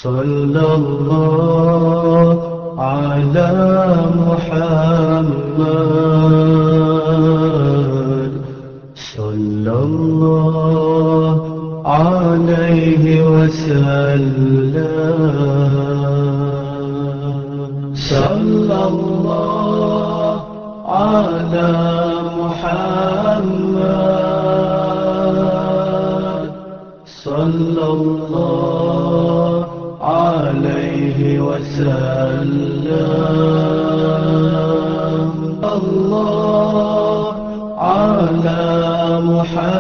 صلى الله على محمد صلى الله عليه وسلم صلى الله على محمد صلى الله عليه وسلم الله على محمد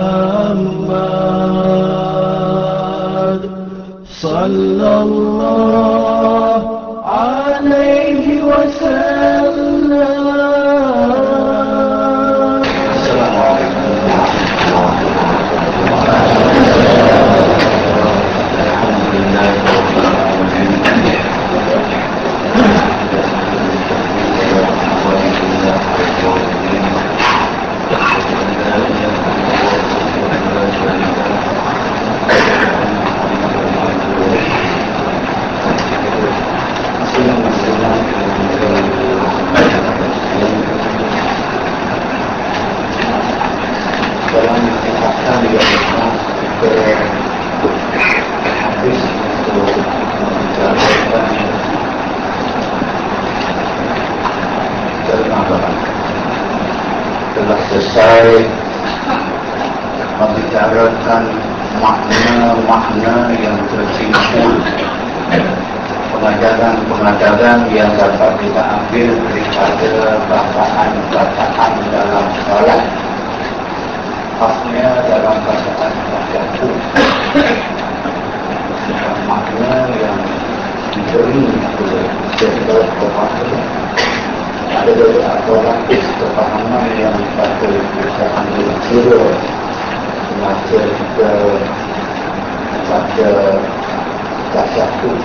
صلى الله عليه وسلم. Telah selesai membicarakan makna-makna yang tersimpul, pengajaran-pengajaran yang dapat kita ambil daripada bacaan-bacaan dalam salat, khasnya dalam bacaan tasyahud, makna yang diberi oleh setiap pemahaman. Ada beberapa lapis kepahaman yang patut kita ambil kira semasa kita baca tasyahud,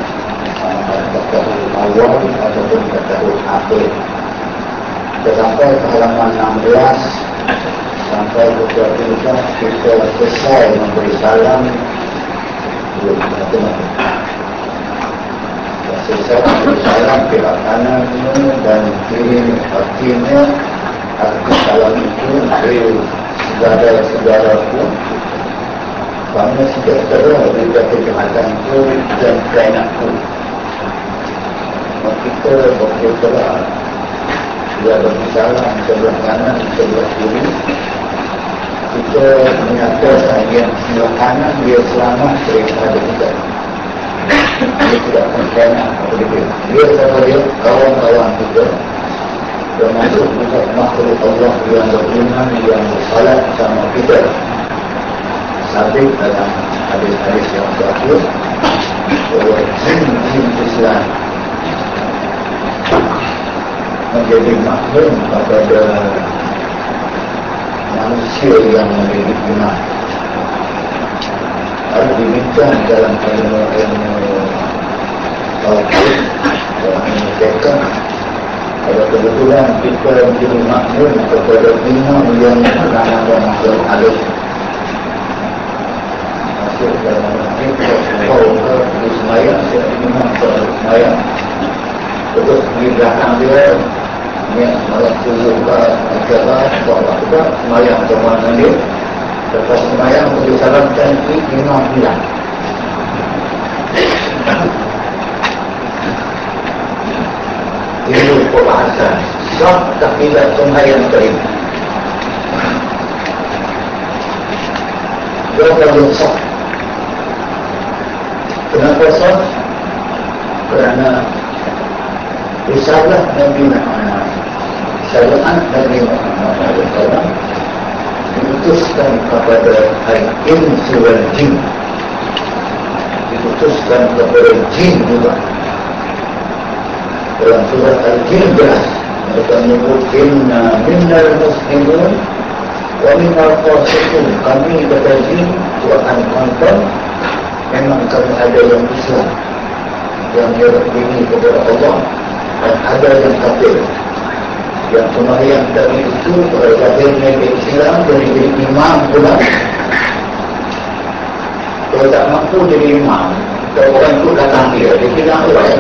tasyahud awal ataupun tasyahud akhir. Kita sampai ke halaman 16 sampai ke 13 kita selesai memberi salam. Selesai memberi salam pihak kanannya dan kiri kakinya. Arti salam itu dari saudara-saudara pun kerana sejahtera juga kejahatan itu dan kainak pun. Kita berkata dia beri salam sebelah kanan, sebelah kiri. Kita menyatakan yang sebelah kanan dia selamat daripada kita. Dia tidak akan kainak kepada dia. Dia sama dia kawan-kawan kita, termasuk juga makhluk Allah yang beriman, yang bersalat sama kita. Sabit dalam hadis-hadis yang terakhir bahawa jin Islam menjadi makhluk kepada manusia yang menjadi iman. Harus dibincang dalam ilmu tauhid, dalam ilmu fiqh. Kalau kebetulan kita menjadi makhluk kepada iman yang bernama makhluk halus, masuk dalam fiqh, di semayang, iman semayang. Terus di belakang dia niat malam subuh acara bawa kita semayang kemana dia. Lepas semayang boleh salamkan imam hilang. Itu perbahasan sah tak tidak semayang terima. Berapa sah? Kenapa sah? Kerana risalah Nabi Muhammad, syariat Nabi Muhammad SAW diutuskan kepada al-insu wal jin, diutuskan kepada jin juga. Dalam surah Al-Jin jelas mereka menyebut inna minnal muslimun wa minnal qasitun. Kami kata jin Tuhan konten memang kami ada yang Islam, yang dia berbini kepada Allah, dan ada yang kafir. Yang sembahyang dari itu lahirnya ke Islam dan jadi imam pula. Kalau tak mampu jadi imam, kalau orang itu datang dia kena awal.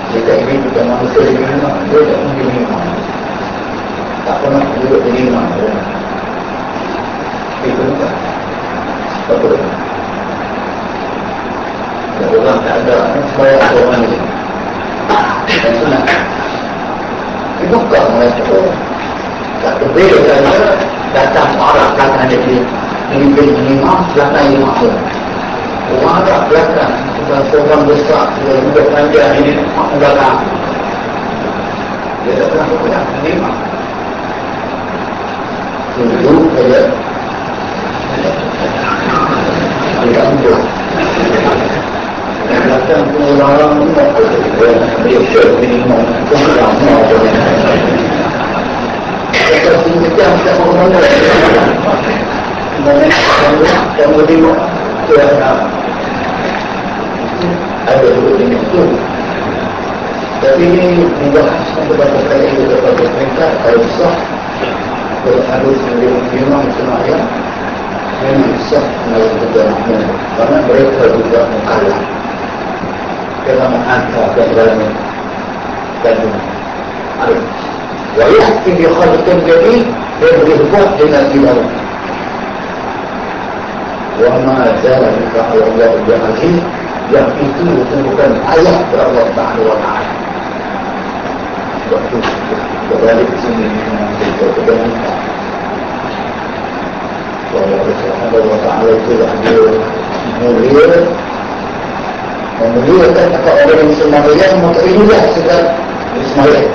Jika ini bukan manusia di rumah, dia tak mungkin lima. Tak pernah duduk di lima. Itu bukan. Betul. Dan orang tak ada, supaya ada orang ini. Dan sunat. Itu bukan mereka. Tak berbeza saja, datang arah belakang dia. Ini lima, belakang lima pun. Orang agak belakang, bukan seorang besar, dia muda panjang ini, mak belakang. Dia tak pernah berpegang, lima. Duduk saja. Dia muda. Belakang pun orang-orang dia syur minimum, pun lama pun. Dia tinggi jam, tak mahu mana. Dan berdua ada dua jenis itu. Tapi ini membahaskan beberapa kali beberapa mereka kalau sah kalau ada sembilan semayang memang sah dalam perjalanan karena mereka juga mengalah dalam angka dan dalam arif wayahki bi khalqin jadid dan berubah dengan ilmu. وَمَا ذَلِكَ عَلَى اللَّهِ بِعَزِيزٍ yang itu bukan ayat Allah Ta'ala wa Ta'ala. Waktu berbalik ke sini kita berdengar bahawa Allah Ta'ala itulah dia memuliakan apa orang yang sembahyang, maka inilah segala sembahyang.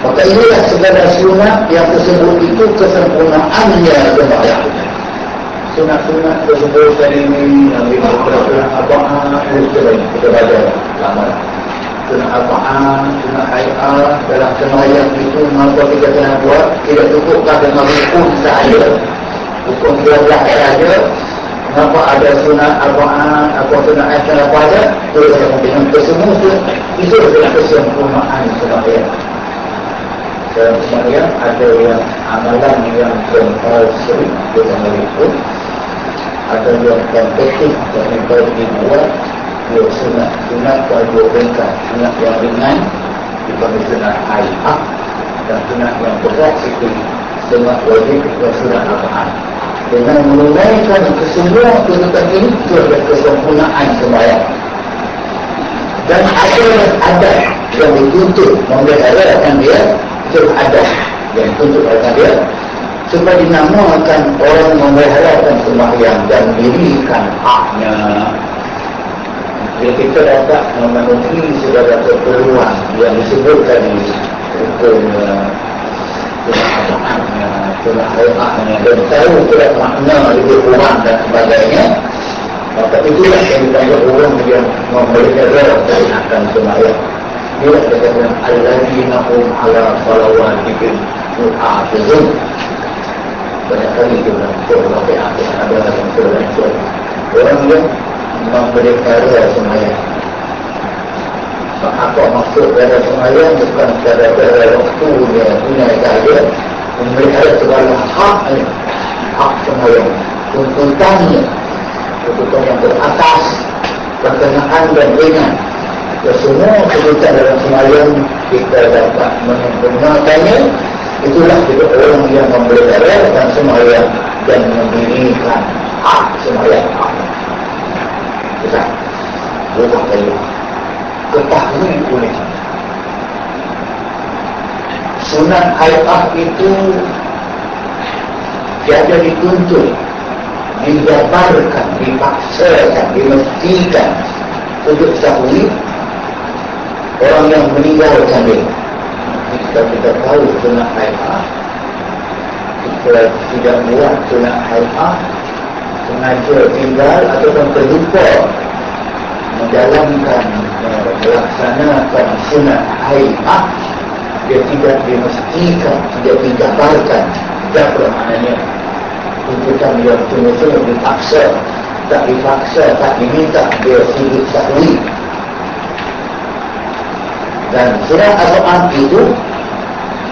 Maka inilah segala sunat yang tersebut itu kesempurnaannya sembahyang. Sunat-sunat tersebut tadi ini Nabi berkata Aba'an kita baca lama sunat Aba'an, sunat Hay'ah dalam sembahyang itu mengapa kita kena buat tidak cukupkan dengan rukun sahaja rukun 12 sahaja mengapa ada sunat Aba'an apa sunat Hay'ah apa saja itu dengan kesemua itu adalah kesempurnaan sembahyang. Dalam sembahyang ada yang amalan yang compulsory dengan rukun, ada yang kompetitif yang perlu dibuat dia sunat wajib ringkas, sunat yang ringan dipanggil sunat Hay'ah dan sunat yang berat itu sunat wajib dan sunat Aba'an. Dengan menunaikan kesemua tuntutan ini itu adalah kesempurnaan sembahyang. Dan ada adat yang dituntut memeliharakan dia, itu adat yang dituntut oleh dia supaya dinamakan orang memeliharakan sembahyang dan dirikan haknya. Jadi kita dapat memenuhi segala keperluan yang disebutkan di hukum sunat-sunatnya, sunat Hay'ahnya dan tahu pula makna lebih kurang dan sebagainya. Maka itulah yang dipanggil orang yang memeliharakan akan sembahyang. Dia dikatakan alladzina hum ala salawatihim yuhafizun. Banyak kali itu dalam surah ada dalam surah itu orang yang memelihara sembahyang. Apa maksud dari sembahyang bukan sekadar waktunya punya sahaja, memelihara segala hak sembahyang, tuntutan yang teratas, berkenaan dan ringan. Semua tuntutan dalam sembahyang kita dapat menyempurnakannya. Itulah juga orang yang memeliharakan sembahyang dan mendirikan hak sembahyang. Kita bukan lagi ketahui oleh sunat Hay'ah itu tiada dituntut, dijabarkan, dipaksakan, dimestikan untuk ketahui orang yang meninggalkan dia. Jika kita tahu sunat Hay'ah, kita tidak buat sunat Hay'ah, sengaja tinggal ataupun terlupa menjalankan, melaksanakan sunat Hay'ah, dia tidak dimestikan, tidak dijabarkan. Apa maknanya? Tuntutan yang sungguh-sungguh dipaksa, tak dipaksa, tak diminta, dia sibuk takwil. Dan sunat Aba'an itu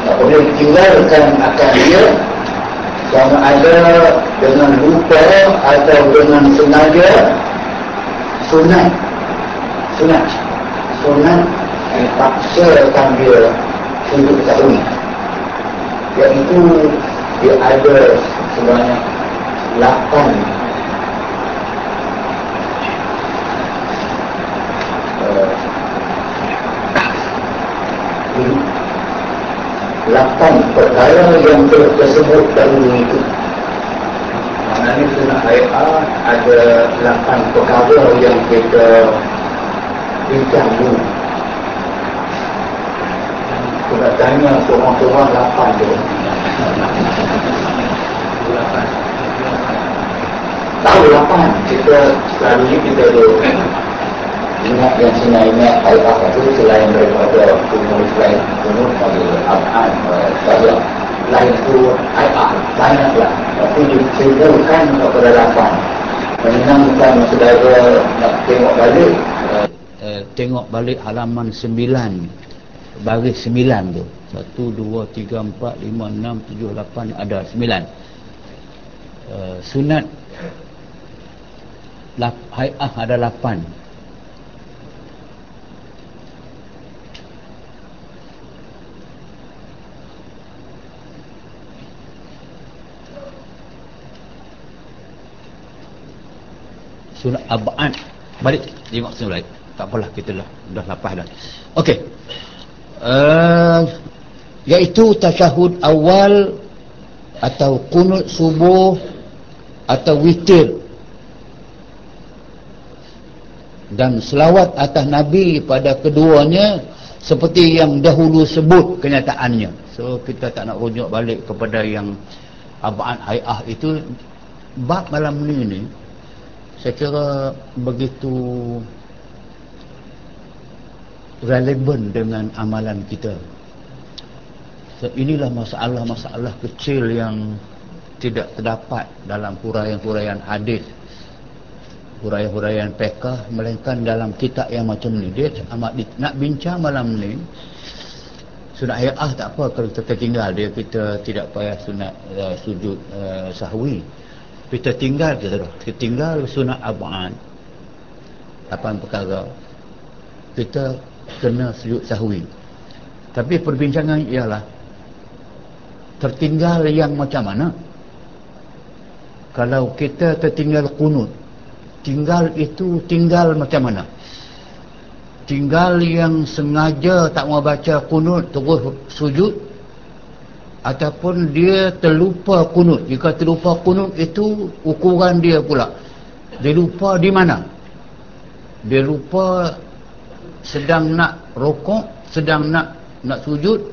apabila ditinggalkan akan dia sama ada dengan lupa atau dengan sengaja, sunat dipaksakan dia sujud sahwi, iaitu dia ada sebanyak 8 perkara yang tersebut dahulu itu. Maknanya sunat hai'ah ada 8 perkara yang kita bincang dulu. Kita tanya seorang-seorang 8 tu. Tahu 8. Kita selalu ni kita ada ingat yang Sina ingat hai'ah itu selain daripada selain kunut pada ab'an sahaja. Lain itu hai'ah banyaklah. Tapi disimpulkan kepada 8. Menyenangkan saudara nak tengok balik. Tengok balik halaman 9, baris 9 tu. 1, 2, 3, 4, 5, 6, 7, 8, ada 9. Sunat hai'ah ada 8. Sunat ab'an, balik tengok sini balik. Tak apalah, kita dah lepas dah. Okey. Iaitu tasyahud awal atau kunut subuh atau witir, dan selawat atas Nabi pada keduanya seperti yang dahulu sebut kenyataannya. So kita tak nak rujuk balik kepada yang ab'an hai'ah itu. Bab malam ni saya kira begitu relevan dengan amalan kita. So, inilah masalah-masalah kecil yang tidak terdapat dalam huraian-huraian hadis, huraian-huraian fiqh, melainkan dalam kitab yang macam ni. Dia amat nak bincang malam ni. Sunat hai'ah tak apa kalau kita tertinggal dia, kita tidak payah sunat sujud sahwi. Kita tinggal sunat ab'an 8 perkara, kita kena sujud sahwi. Tapi perbincangan ialah tertinggal yang macam mana. Kalau kita tertinggal kunut, tinggal itu tinggal macam mana? Tinggal yang sengaja tak mau baca kunut terus sujud, ataupun dia terlupa kunut. Jika terlupa kunut itu ukuran dia pula. Dia lupa di mana? Dia lupa sedang nak rokok, sedang nak sujud.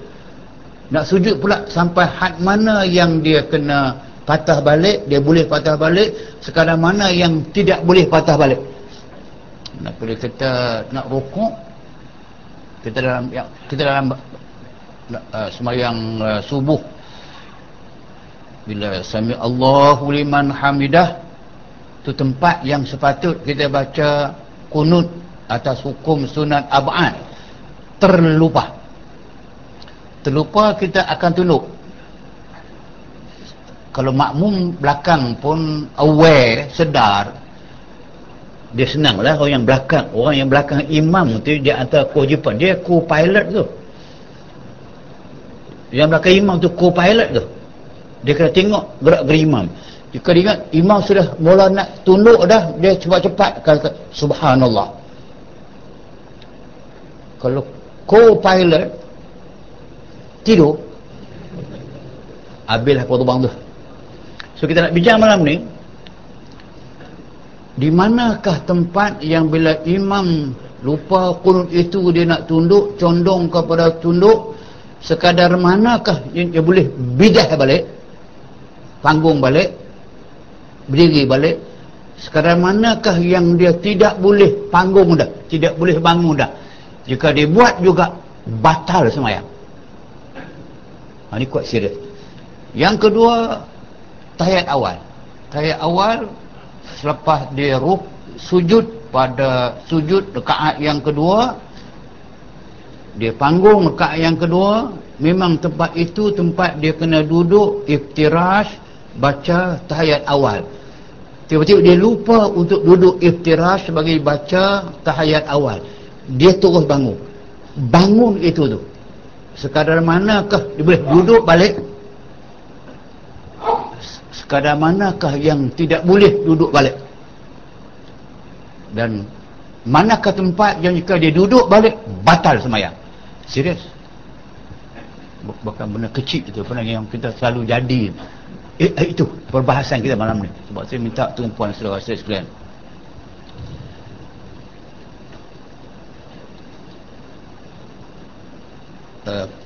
Nak sujud pula sampai had mana yang dia kena patah balik, dia boleh patah balik, sekadar mana yang tidak boleh patah balik. Nak boleh kita nak rokok, kita dalam semayang subuh, bila sami Allahu liman hamidah, tu tempat yang sepatut kita baca kunut atas hukum sunat ab'an. Terlupa kita akan tunduk. Kalau makmum belakang pun aware, sedar, dia senang lah. Orang yang belakang imam tu dia antara kewajipan dia, co-pilot tu. Yang belakang imam tu co-pilot tu, dia kena tengok gerak-gerik imam. Jika dia ingat imam sudah mula nak tunduk dah, dia cepat-cepat kata subhanallah. Kalau co-pilot tidur, habislah khutbah tu. So kita nak bincang malam ni, di manakah tempat yang bila imam lupa kunut itu dia nak tunduk, condong kepada tunduk, sekadar manakah yang dia boleh bidah balik, panggung balik, berdiri balik, sekadar manakah yang dia tidak boleh panggung dah, tidak boleh bangun dah. Jika dia buat juga batal semayang. Ini kuat serius. Yang kedua, tahiyat awal. Tahiyat awal selepas dia sujud pada sujud rakaat yang kedua, dia panggung rakaat yang kedua, memang tempat itu tempat dia kena duduk iftirash, baca tahiyat awal. Tiba-tiba dia lupa untuk duduk iftirash bagi baca tahiyat awal. Dia terus bangun. Bangun itu tu, sekadar manakah dia boleh duduk balik? Sekadar manakah yang tidak boleh duduk balik? Dan manakah tempat yang jika dia duduk balik batal sembahyang? Serius. Bukan benda kecil itu, benda yang kita selalu jadi. Itu perbahasan kita malam ni. Sebab saya minta tumpuan saudara-saudara sekalian.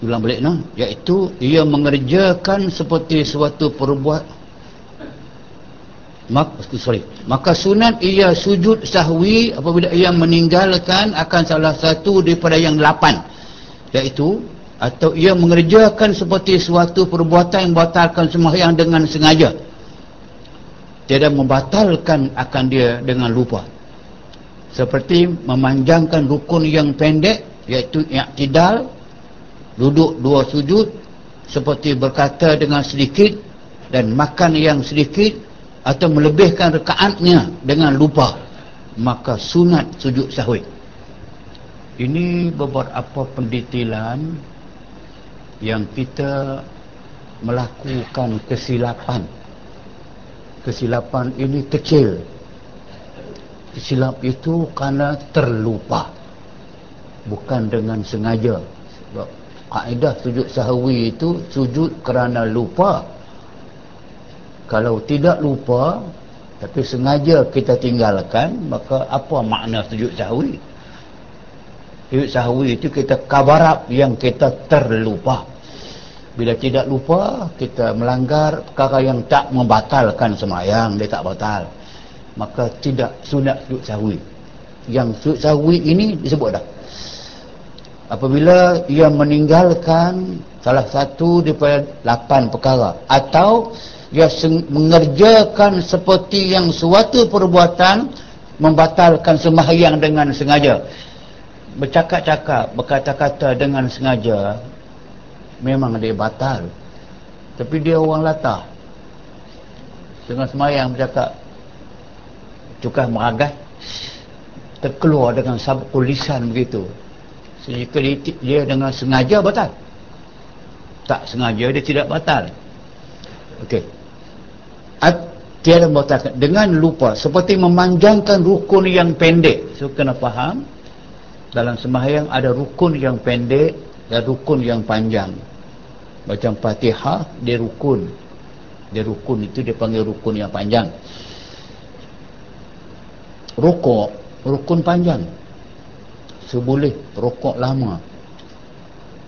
Ulang balik no, iaitu ia mengerjakan seperti suatu perbuatan. Maka sunat ia sujud sahwi apabila ia meninggalkan akan salah satu daripada yang 8, iaitu atau ia mengerjakan seperti suatu perbuatan yang membatalkan sembahyang dengan sengaja, tidak membatalkan akan dia dengan lupa, seperti memanjangkan rukun yang pendek, iaitu i'tidal, duduk 2 sujud, seperti berkata dengan sedikit dan makan yang sedikit, atau melebihkan rakaatnya dengan lupa, maka sunat sujud sahwi. Ini beberapa pendetilan yang kita melakukan kesilapan. Kesilapan ini kecil. Silap itu kerana terlupa, bukan dengan sengaja. Sebab kaedah sujud sahwi itu sujud kerana lupa. Kalau tidak lupa tapi sengaja kita tinggalkan, maka apa makna sujud sahwi? Sujud sahwi itu kita kabarab yang kita terlupa. Bila tidak lupa, kita melanggar perkara yang tak membatalkan sembahyang, dia tak batal, maka tidak sunat sujud sahwi. Yang sujud sahwi ini disebut dah apabila ia meninggalkan salah satu daripada 8 perkara, atau dia mengerjakan seperti yang suatu perbuatan membatalkan sembahyang dengan sengaja. Bercakap-cakap, berkata-kata dengan sengaja, memang dia batal. Tapi dia orang latah, dengan sembahyang bercakap cukah meragat, terkeluar dengan sabukul lisan begitu. Jika dia dengan sengaja batal, tak sengaja dia tidak batal. Okey. Tiada membatalkan dengan lupa, seperti memanjangkan rukun yang pendek. So kena faham, dalam sembahyang ada rukun yang pendek dan rukun yang panjang. Macam Fatihah, dia rukun. Dia rukun itu dia panggil rukun yang panjang. Rukuk, rukun panjang. So boleh rukuk lama,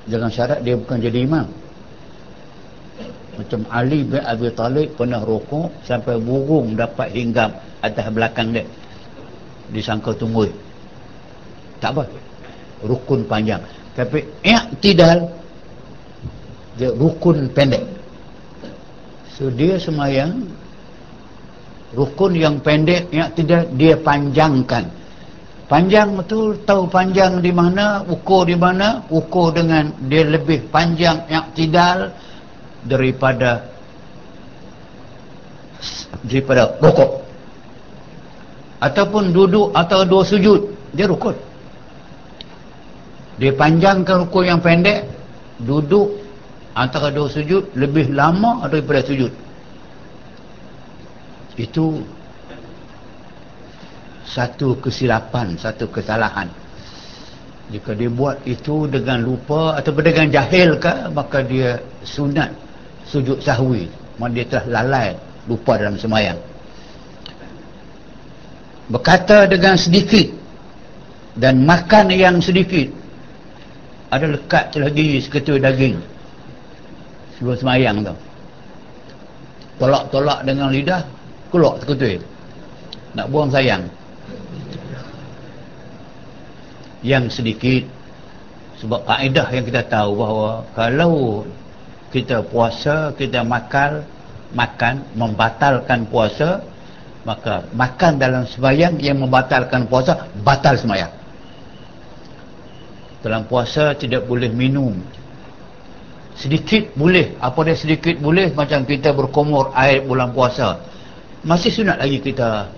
jangan syarat dia bukan jadi imam. Macam Ali bin Abi Talib pernah rukuk sampai burung dapat hinggap atas belakang dia, disangka tumbuh. Tak apa, rukun panjang. Tapi i'tidal, dia rukun pendek. So dia sembahyang rukun yang pendek, i'tidal dia panjangkan. Panjang betul, tahu panjang di mana, ukur di mana, ukur dengan dia lebih panjang i'tidal daripada rukuk, ataupun duduk atau 2 sujud, dia rukun. Dia panjangkan rukun yang pendek, duduk antara 2 sujud lebih lama daripada sujud. Itu satu kesilapan, satu kesalahan. Jika dia buat itu dengan lupa atau dengan jahil ke, maka dia sunat sujud sahwi. Maksudnya dia telah lalai, lupa dalam sembahyang. Berkata dengan sedikit dan makan yang sedikit. Ada lekat lagi seketul daging sebelum sembahyang tu, tolak-tolak dengan lidah, keluar seketul, nak buang sayang. Yang sedikit, sebab kaedah yang kita tahu bahawa kalau kita puasa, kita makan membatalkan puasa, maka makan dalam sembahyang yang membatalkan puasa, batal sembahyang. Dalam puasa tidak boleh minum. Sedikit boleh, apa dia sedikit boleh, macam kita berkumur air bulan puasa. masih sunat lagi kita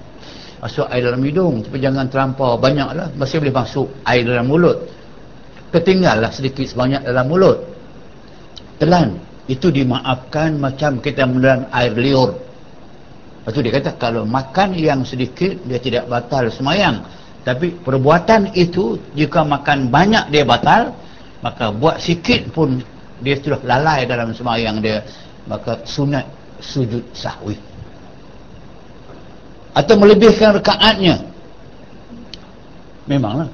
masuk air dalam hidung, tapi jangan terlampau banyaklah. Masih boleh masuk air dalam mulut, ketinggallah sedikit sebanyak dalam mulut, telan, itu dimaafkan macam kita menelan air liur. Lepas tu dia kata kalau makan yang sedikit dia tidak batal semayang, tapi perbuatan itu jika makan banyak dia batal, maka buat sikit pun dia sudah lalai dalam semayang dia, maka sunat sujud sahwi. Atau melebihkan rakaatnya, memanglah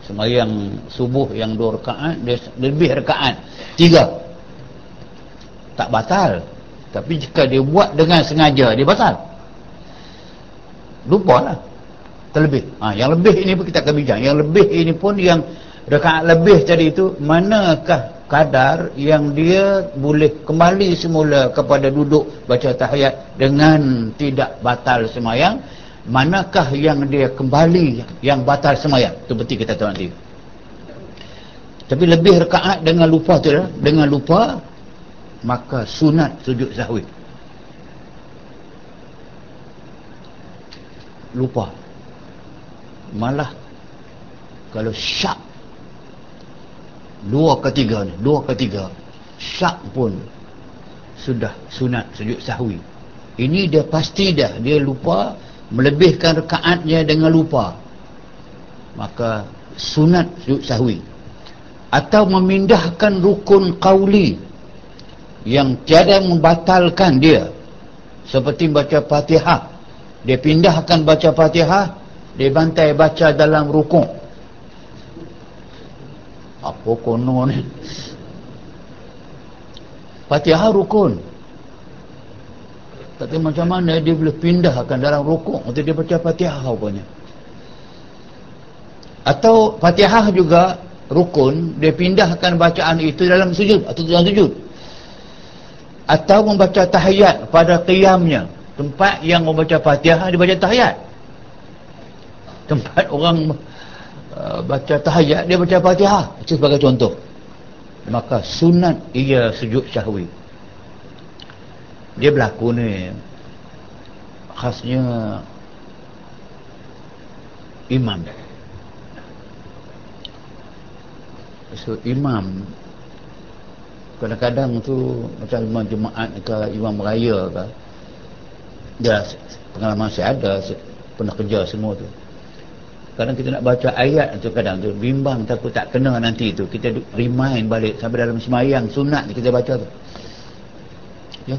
semayang subuh yang 2 rakaat dia lebih rakaat 3, tak batal. Tapi jika dia buat dengan sengaja dia batal, lupalah terlebih. Yang lebih ini pun kita akan bincang. Yang lebih ini pun, yang rakaat lebih tadi itu, manakah kadar yang dia boleh kembali semula kepada duduk baca tahiyat dengan tidak batal semayang, manakah yang dia kembali yang batal semayang. Itu betul kita tahu nanti. Tapi lebih rakaat dengan lupa tu dah, dengan lupa, maka sunat sujud sahwi. Lupa, malah kalau syak 2/3 ni, 2/3 syak pun sudah sunat sujud sahwi. Ini dia pasti dah, dia lupa, melebihkan rakaatnya dengan lupa, maka sunat sujud sahwi. Atau memindahkan rukun qauli yang tiada membatalkan dia, seperti baca Fatihah, dia pindahkan baca Fatihah, dia bantai baca dalam rukuk. Apa kono ni? Fatihah rukun, tapi macam mana dia boleh pindahkan dalam rukuk untuk dia baca Fatihah rupanya. Atau Fatihah juga rukun, dia pindahkan bacaan itu dalam sujud atau dalam sujud. Atau membaca tahiyat pada qiyamnya, tempat yang membaca Fatihah dia baca tahiyat, tempat orang baca tahiyat dia baca Fatihah, itu sebagai contoh. Maka sunat ia sujud sahwi. Dia berlaku ni khasnya imam. So imam kadang-kadang tu macam imam jemaat ke imam raya ke, dia pengalaman saya ada, saya pernah kerja semua tu. Kadang kita nak baca ayat tu, kadang tu bimbang, takut tak kena nanti tu. Kita remind balik sampai dalam semayang sunat kita baca tu. Ya.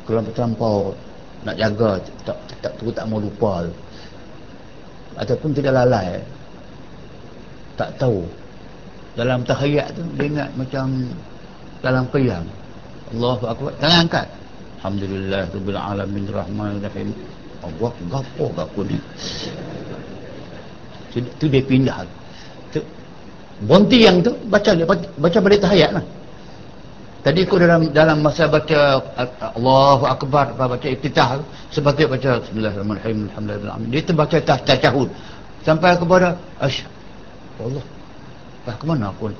Kalau terlampau nak jaga, tak mau lupa tu. Ataupun tidak lalai, tak tahu. Dalam tahiyat tu dia ingat macam dalam qiyam, Allahu akbar, tangan angkat, alhamdulillah rabbil alamin rahmanir rahim, Allah gapo ni. Itu dia pindah tu, berhenti yang tu, baca balik tahiyat lah. Tadi aku dalam masa baca Allahu akbar, baca iftitah, sepatutnya baca bismillahirrahmanirrahim alhamdulillah, dia terbaca tasyahud sampai kepada Allah, ke mana pun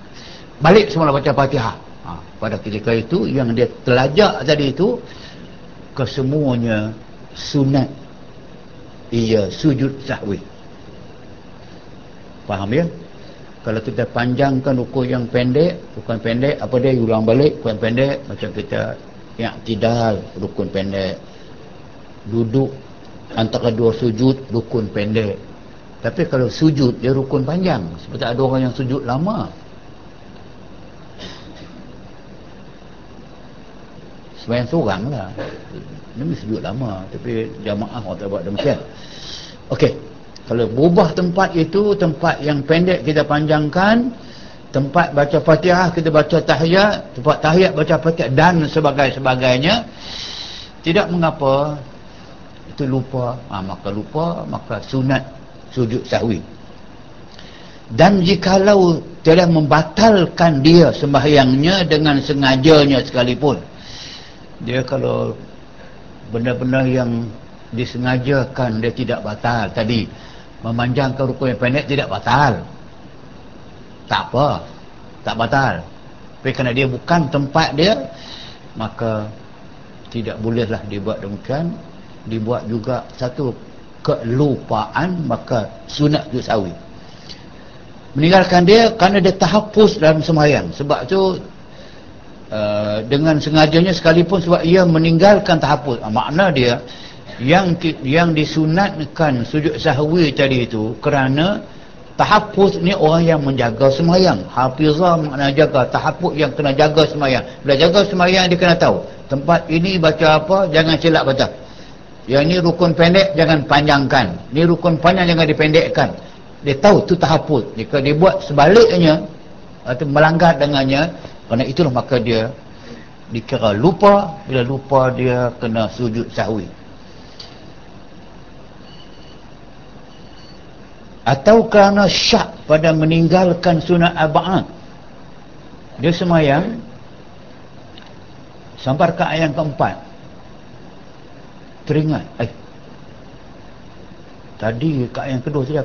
balik semula baca Fatihah. Pada ketika itu yang dia telajak tadi itu, kesemuanya sunat ia sujud sahwi. Faham ya? Kalau kita panjangkan rukuk yang pendek, rukun pendek, apa dia ulang balik rukun pendek, macam kita i'tidal rukun pendek, duduk antara 2 sujud rukun pendek. Tapi kalau sujud dia rukun panjang, seperti ada orang yang sujud lama. Semayang seorang lah, ini sujud lama, tapi jamaah orang tak buat demikian. Okey, kalau berubah tempat itu, tempat yang pendek kita panjangkan, tempat baca Fatihah kita baca tahiyat, tempat tahiyat baca Fatihah dan sebagainya, tidak mengapa. Itu lupa, maka sunat sujud sahwi. Dan jikalau telah membatalkan dia sembahyangnya dengan sengajanya sekalipun, dia kalau benda-benda yang disengajakan dia tidak batal, tadi memanjangkan rukun yang pendek tidak batal, tak apa, tak batal. Tapi kerana dia bukan tempat dia, maka tidak bolehlah dibuat demikian. dibuat juga satu kelupaan, maka sunat sujud sahwi. Meninggalkan dia kerana dia tahapus dalam sembahyang. Sebab tu dengan sengajanya sekalipun, sebab ia meninggalkan tahapus. Makna dia yang disunatkan sujud sahwi tadi itu kerana tahapus ni orang yang menjaga sembahyang. Hafizah makna jaga, tahapus yang kena jaga sembahyang. Bila jaga sembahyang dia kena tahu tempat ini baca apa, jangan silap baca. Yang ni rukun pendek jangan panjangkan, ni rukun panjang jangan dipendekkan. Dia tahu tu tahapus. Jika dia buat sebaliknya atau melanggar dengannya, kerana itulah maka dia dikira lupa. Bila lupa dia kena sujud sahwi. Atau kerana syak pada meninggalkan sunat ab'ad. Dia semayang sampai rakaat yang keempat, teringat, tadi rakaat yang kedua tadi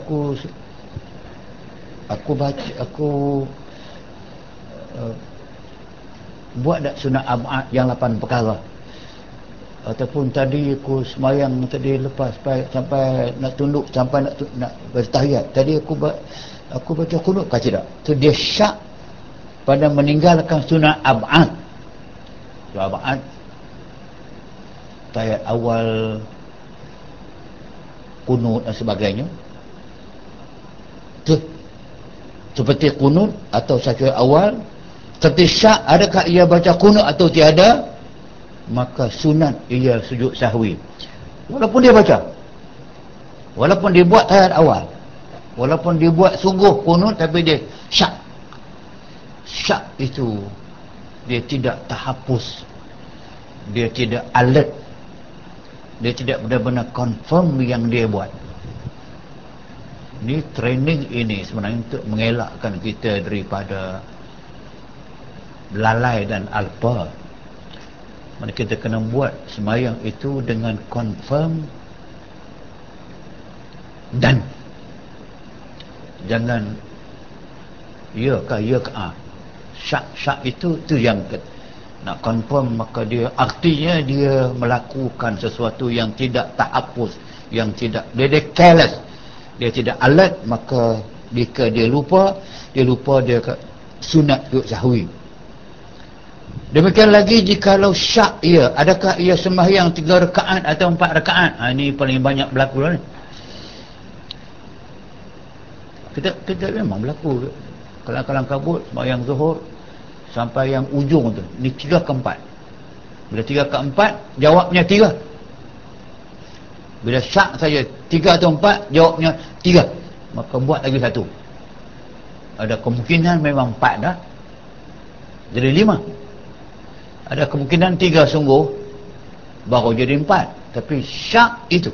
aku buat tak sunat ab'ad yang 8 perkara. Ataupun tadi aku semayang tadi lepas sampai nak tunduk, sampai nak bertahiyat, tadi aku baca kunut kah tidak? Tu dia syak pada meninggalkan sunat ab'ad. Ab'ad tahiyat awal, kunut dan sebagainya. Tu seperti kunut atau syafiat awal, seperti syak, adakah ia baca kunut atau tiada, maka sunat ia sujud sahwi. Walaupun dia baca, walaupun dia buat tahiyat awal, walaupun dia buat sungguh kunut, tapi dia syak. Syak itu dia tidak tahapus, dia tidak alert, dia tidak benar-benar confirm yang dia buat. Ni training ini sebenarnya untuk mengelakkan kita daripada lalai dan alpa. Mana kita kena buat sembahyang itu dengan confirm dan jangan ya ke syak itu yang nak confirm, maka dia artinya dia melakukan sesuatu yang tidak tahapus, yang tidak, dia careless, dia tidak alert, maka jika dia lupa dia sunat sujud sahwi. Demikian lagi jikalau syak ia, adakah ia sembahyang 3 rakaat atau 4 rakaat. Ini paling banyak berlaku lah ni. Kita memang berlaku. Kalang-kalang kabut sembahyang zuhur sampai yang ujung tu, ni 3 ke 4. Bila 3 ke 4 jawabnya 3. Bila syak saja 3 atau 4 jawabnya 3, maka buat lagi 1. Ada kemungkinan memang 4 dah, jadi 5. Ada kemungkinan 3 sungguh baru jadi 4. Tapi syak itu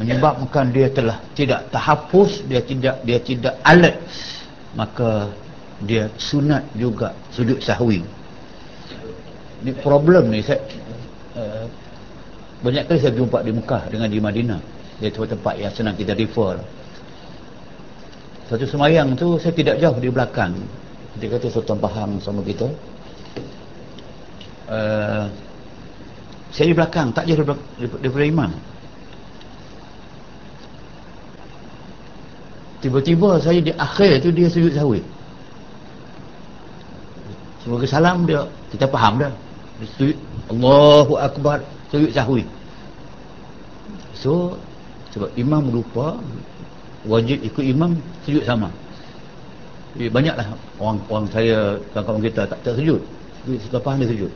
menyebabkan dia telah tidak tahapus, dia tidak alert, maka dia sunat juga sujud sahwi. Ni problem ni saya banyak kali saya jumpa di Mekah dengan di Madinah. Dia tempat yang senang kita refer. Satu semayang tu saya tidak jauh di belakang. Dia kata Sultan Pahang sama kita. Saya di belakang, tak jauh daripada imam. Tiba-tiba saya di akhir tu dia sujud sahwi. Sebagai salam dia, kita faham dah. Sujud, Allahu Akbar, sujud sahwi. So sebab imam lupa, wajib ikut imam sujud sama. Banyaklah orang saya, kawan-kawan kita tak sujud. Lepas dia sujud.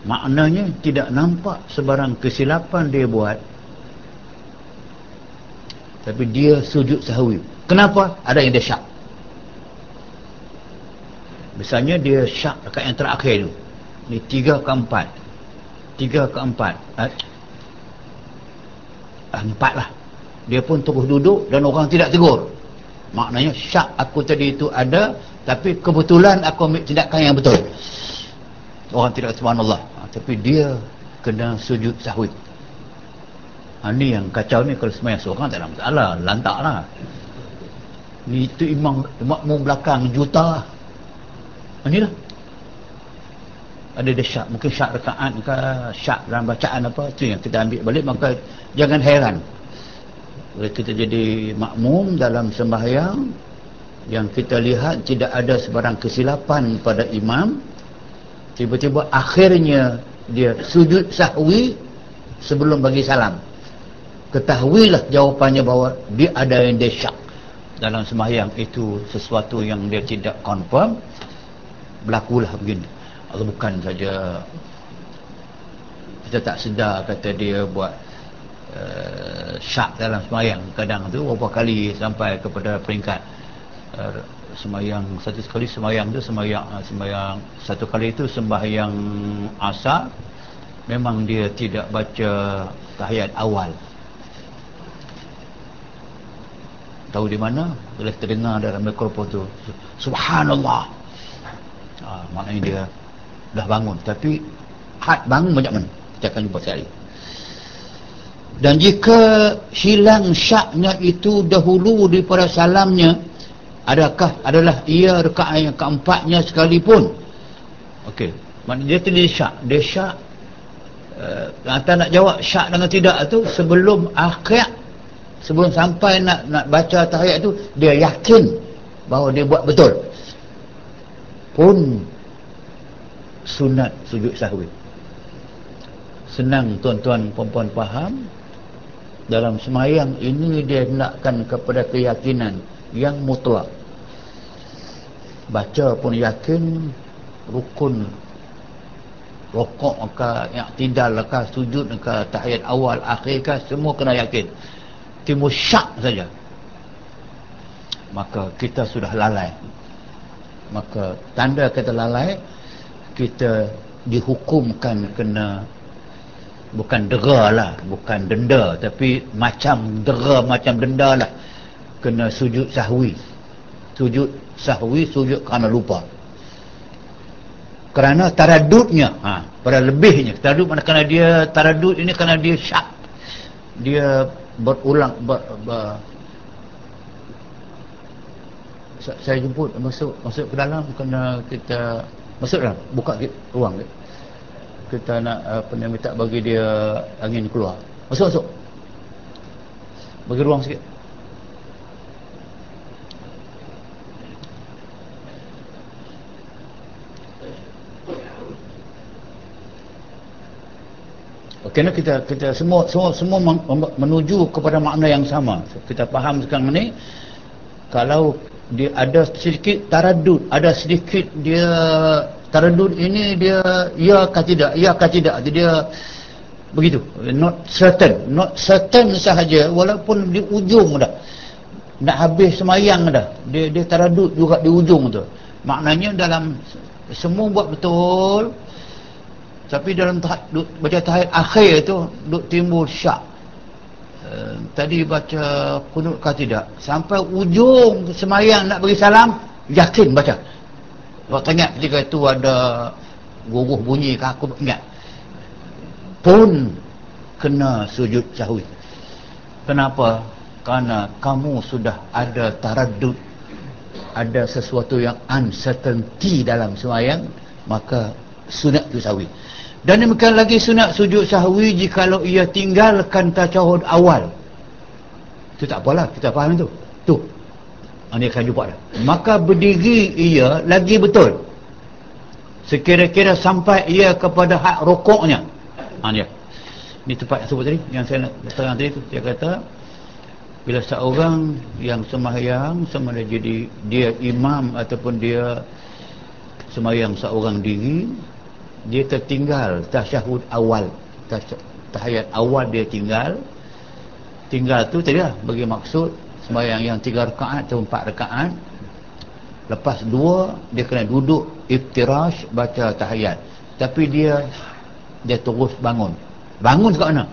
Maknanya tidak nampak sebarang kesilapan dia buat, tapi dia sujud sahwi. Kenapa? Ada yang dia syak. Misalnya dia syak dekat yang terakhir tu, ni 3 ke 4, 3 ke 4, 4 lah. Dia pun terus duduk dan orang tidak tegur. Maknanya syak aku tadi itu ada, tapi kebetulan aku ambil tindakan yang betul. Orang tidak subhanallah, tapi dia kena sujud sahwi. Ni yang kacau ni. Kalau sembahyang seorang tak ada masalah, lantak lah. Ni itu makmum belakang juta. Inilah ada dia syak, mungkin syak rakaat ke syak dalam bacaan apa, tu yang kita ambil balik. Maka jangan heran bila kita jadi makmum dalam sembahyang yang kita lihat tidak ada sebarang kesilapan pada imam, tiba-tiba akhirnya dia sujud sahwi sebelum bagi salam, ketahuilah jawapannya bahawa dia ada yang dia syak dalam sembahyang. Itu sesuatu yang dia tidak confirm, berlakulah begini. Atau bukan saja kita tak sedar kata dia buat syak dalam sembahyang, kadang tu berapa kali sampai kepada peringkat sembahyang satu sekali, sembahyang satu kali itu sembahyang asar, memang dia tidak baca tahiyat awal. Tahu di mana? Boleh terdengar dalam mikrofon tu, subhanallah. Maknanya dia dah bangun, tapi had bangun banyak mana, kita akan jumpa sekali. Dan jika hilang syaknya itu dahulu daripada salamnya, adalah ia rakaat yang keempatnya sekalipun. Okey, maknanya dia syak. Dia syak, antara nak jawab syak dengan tidak tu sebelum akhir, sebelum sampai nak baca tahiyat tu, dia yakin bahawa dia buat betul, pun sunat sujud sahwi. Senang tuan-tuan perempuan faham, dalam semayang ini dia nakkan kepada keyakinan yang mutlak. Baca pun yakin, rukun rokok ke, i'tidal ke, sujud ke, tahiyat awal akhir ke, semua kena yakin. Timbul syak saja, maka kita sudah lalai. Maka tanda kita lalai, kita dihukumkan kena, bukan dera lah, bukan denda, tapi macam dera, macam denda lah, kena sujud sahwi. Sujud sahwi, sujud kerana lupa, kerana taradudnya, pada lebihnya. Taradud mana, kerana dia taradud ini kerana dia syak, dia berulang saya jemput masuk ke dalam, kena kita masuk dalam, buka ruang kita nak minta bagi dia angin keluar. Masuk bagi ruang sikit. Kerana kita semua menuju kepada makna yang sama. Kita faham sekarang ni, kalau dia ada sedikit taradud, ada sedikit dia taradud ini, dia ya ke tidak, dia begitu, not certain sahaja, walaupun di ujung dah nak habis semayang dah, dia taradud juga di ujung tu. Maknanya dalam semua buat betul, tapi dalam baca tahiyat akhir tu duk timbul syak. Tadi baca kunut ke tidak, sampai ujung semayang nak bagi salam, yakin baca. Waktu ingat ketika itu ada guguh bunyi ke, aku ingat, pun kena sujud sahwi. Kenapa? Kerana kamu sudah ada taradud, ada sesuatu yang uncertainty dalam semayang, maka sunat sujud sahwi. Dan demikian lagi sunat sujud sahwi jikalau ia tinggalkan tasyahud awal. Itu tak apalah, kita faham tu. Tu, ini akan jumpa dah. Maka berdiri ia lagi betul, sekira-kira sampai ia kepada hak rukuknya. Dia ni tempat yang sebut tadi, yang saya nak terang tadi tu. Dia kata, bila seorang yang sembahyang, sama ada jadi dia imam ataupun dia sembahyang seorang diri, dia tertinggal tasyahud awal, tahiyat awal dia tinggal tu tadi lah, bagi maksud sembahyang yang 3 rakaat atau 4 rakaat, lepas 2 dia kena duduk iftirash baca tahiyat, tapi dia terus bangun kat mana?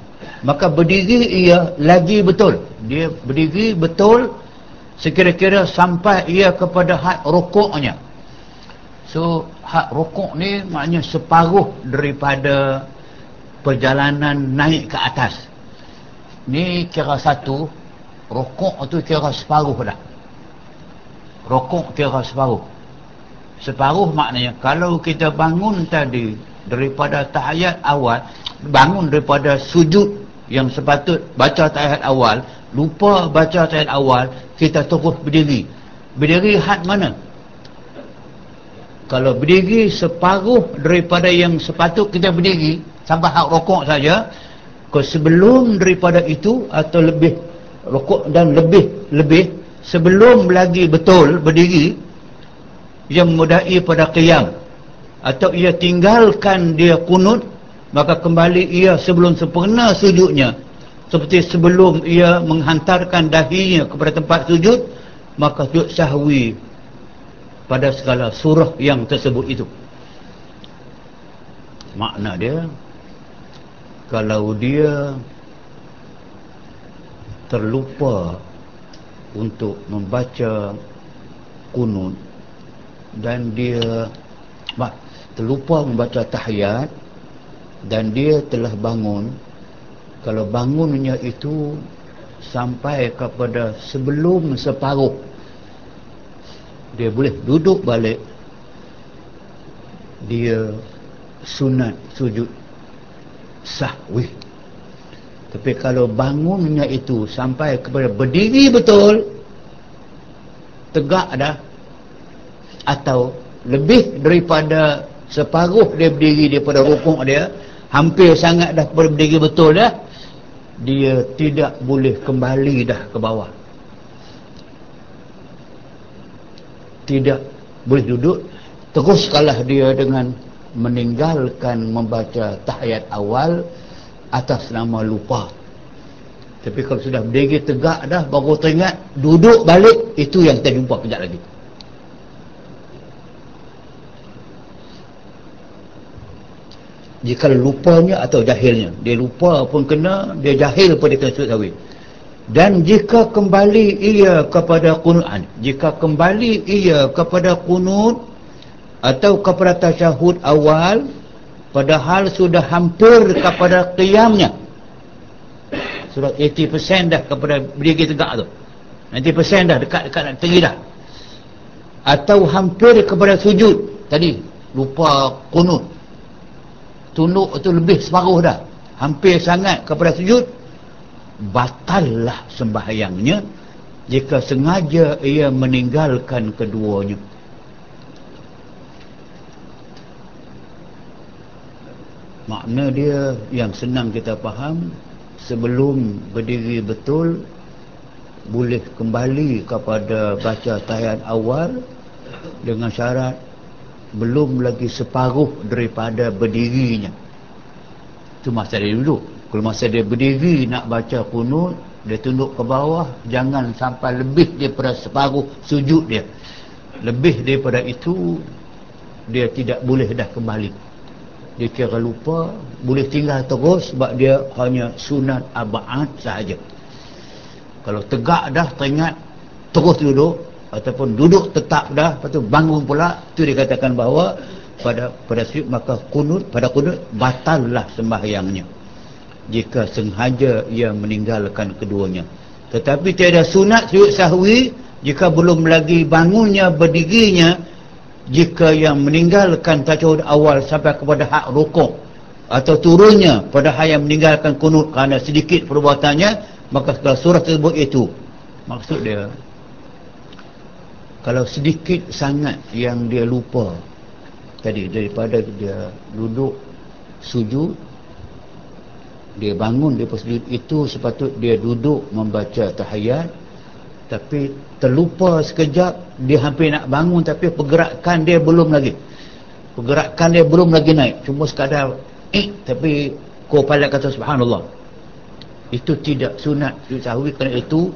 Maka berdiri ia lagi betul, dia berdiri betul sekira-kira sampai ia kepada had rukuknya. So hak rukuk ni maknanya separuh daripada perjalanan naik ke atas. Ni kira satu, rukuk tu kira separuh dah. Rukuk kira separuh. Separuh maknanya kalau kita bangun tadi daripada tahiyat awal, bangun daripada sujud yang sepatut baca tahiyat awal, lupa baca tahiyat awal, kita terus berdiri. Berdiri had mana? Kalau berdiri separuh daripada yang sepatut kita berdiri sampai hak rokok saja, kalau sebelum daripada itu atau lebih rokok dan lebih sebelum lagi betul berdiri, yang memudai pada qiyam atau ia tinggalkan dia kunut, maka kembali ia sebelum sempurna sujudnya, seperti sebelum ia menghantarkan dahinya kepada tempat sujud, maka sujud sahwi pada segala surah yang tersebut itu. Makna dia, kalau dia terlupa untuk membaca kunut dan dia terlupa membaca tahiyat dan dia telah bangun, kalau bangunnya itu sampai kepada sebelum separuh, dia boleh duduk balik, dia sunat sujud sahwi. Tapi kalau bangunnya itu sampai kepada berdiri betul, tegak dah, atau lebih daripada separuh dia berdiri daripada rukuk dia, hampir sangat dah kepada berdiri betul dah, dia tidak boleh kembali dah ke bawah, tidak boleh duduk. Teruskanlah dia dengan meninggalkan membaca tahiyat awal atas nama lupa. Tapi kalau sudah berdiri tegak dah, baru teringat duduk balik, itu yang kita jumpa kejap lagi. Jika lupanya atau jahilnya, dia lupa pun kena, dia jahil pun dia kena sujud sahwi. Dan jika kembali ia kepada kunut, jika kembali ia kepada kunut atau kepada tasyahud awal, padahal sudah hampir kepada qiyamnya, sudah 80% dah kepada berdiri tegak tu, 90% dah dekat-dekat nak tinggi dah, atau hampir kepada sujud tadi, lupa kunut, tunduk itu lebih separuh dah, hampir sangat kepada sujud, batallah sembahyangnya jika sengaja ia meninggalkan keduanya. Makna dia yang senang kita faham, sebelum berdiri betul boleh kembali kepada baca tahiyat awal dengan syarat belum lagi separuh daripada berdirinya. Itu masa dia duduk. Kalau masa dia berdiri nak baca kunut, dia tunduk ke bawah, jangan sampai lebih daripada separuh sujud dia. Lebih daripada itu, dia tidak boleh dah kembali. Dia kira lupa, boleh tinggal terus sebab dia hanya sunat abad sahaja. Kalau tegak dah teringat, terus duduk, ataupun duduk tetap dah, lepas tu bangun pula, tu dikatakan bahawa pada sujud, maka kunut, pada kunut batallah sembahyangnya jika sengaja ia meninggalkan keduanya. Tetapi tiada sunat sujud sahwi jika belum lagi bangunnya berdirinya, jika yang meninggalkan tasyahud awal sampai kepada hak rukuk, atau turunnya pada hak yang meninggalkan kunut kerana sedikit perbuatannya, maka segala surah tersebut itu. Maksud dia, kalau sedikit sangat yang dia lupa tadi, daripada dia duduk sujud, dia bangun daripada sujud itu, sepatut dia duduk membaca tahiyat, tapi terlupa sekejap, dia hampir nak bangun, tapi pergerakan dia belum lagi naik, cuma sekadar tapi kau palat kata subhanallah, itu tidak sunat sujud sahwi, kerana itu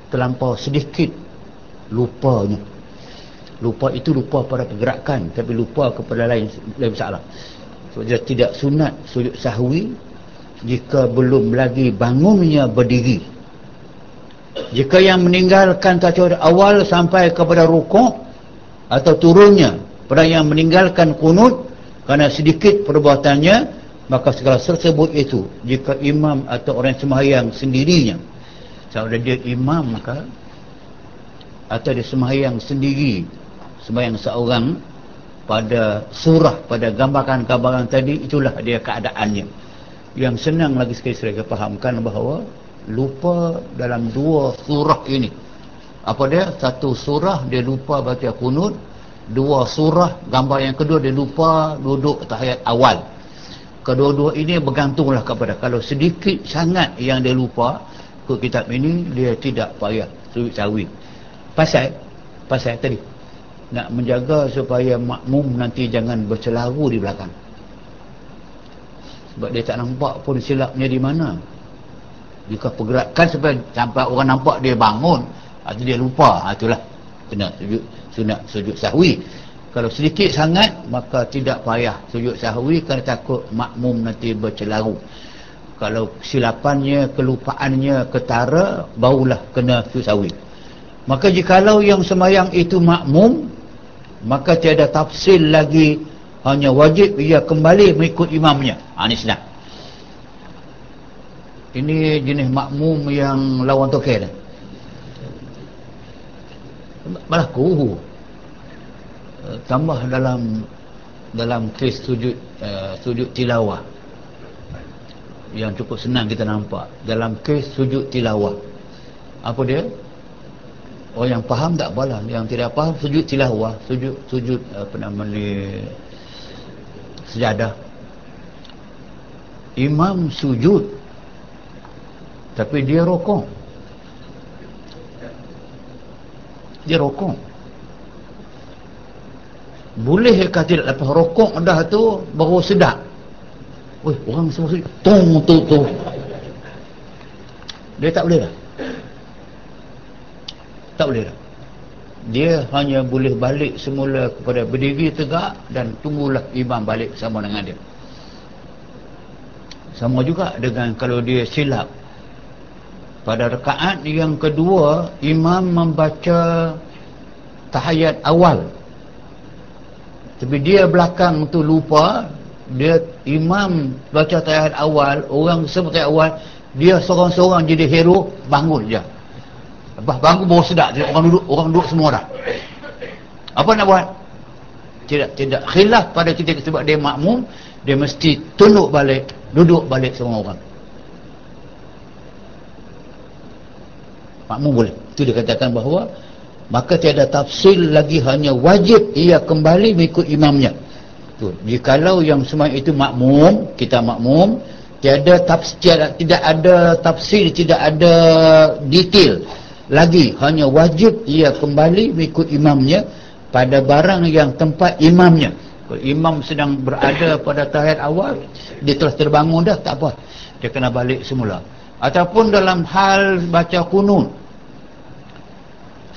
terlampau sedikit lupanya. Lupa itu lupa pada pergerakan, tapi lupa kepada lain masalah. So, dia tidak sunat sujud sahwi jika belum lagi bangunnya berdiri. Jika yang meninggalkan tasyahud awal sampai kepada rukuk atau turunnya pada yang meninggalkan kunut kerana sedikit perbuatannya, maka segala tersebut itu, jika imam atau orang sembahyang sendirinya, kalau dia imam maka, atau dia sembahyang sendiri, sembahyang seorang, pada surah, pada gambaran-gambaran tadi, itulah dia keadaannya. Yang senang lagi sekali saya fahamkan bahawa lupa dalam dua surah ini. Apa dia? Satu surah dia lupa baca kunut, dua surah gambar yang kedua dia lupa duduk tahiyat awal. Kedua-dua ini bergantunglah kepada, kalau sedikit sangat yang dia lupa ke kitab ini, dia tidak payah sujud sahwi. Pasal tadi nak menjaga supaya makmum nanti jangan bercelaru di belakang, sebab dia tak nampak pun silapnya di mana. Jika pergerakan sampai orang nampak dia bangun atau dia lupa, itulah kena sunat sujud sahwi. Kalau sedikit sangat maka tidak payah sujud sahwi kerana takut makmum nanti bercelaru. Kalau silapannya, kelupaannya ketara, barulah kena sujud sahwi. Maka jikalau yang sembahyang itu makmum, maka tiada tafsil lagi, hanya wajib ia kembali mengikut imamnya. Ini senang. Ini jenis makmum yang lawan tokel. Berlaku tambah dalam kes sujud tilawah yang cukup senang kita nampak. Dalam kes sujud tilawah, apa dia? Orang yang faham tak apalah, yang tidak faham sujud tilawah, sujud apa namanya, sejadah. Imam sujud tapi dia rokok. Boleh ke tidak lepas rokok dah tu baru sedap. Weh, orang semua sujud tu. Dia tak boleh dah. Tak boleh dah. Dia hanya boleh balik semula kepada berdiri tegak dan tunggulah imam balik sama dengan dia. Sama juga dengan kalau dia silap pada rakaat yang kedua, imam membaca tahiyat awal, tapi dia belakang tu lupa, dia imam baca tahiyat awal, orang sebut tahiyat awal, dia seorang-seorang jadi hero, bangun je. Lepas bangun baru sedap, orang duduk semua dah. Apa nak buat? Tidak khilaf pada kita sebab dia makmum, dia mesti tunduk balik, duduk balik semua orang. Makmum boleh. Itu dia katakan bahawa maka tiada tafsil lagi, hanya wajib ia kembali mengikut imamnya. Tu, jikalau yang sembahyang itu makmum, kita makmum, tidak ada tafsir, tidak ada detail lagi, hanya wajib ia kembali mengikut imamnya pada barang yang tempat imamnya. Kalau imam sedang berada pada tahiyat awal, dia telah terbangun dah, tak apa, dia kena balik semula. Ataupun dalam hal baca kunut,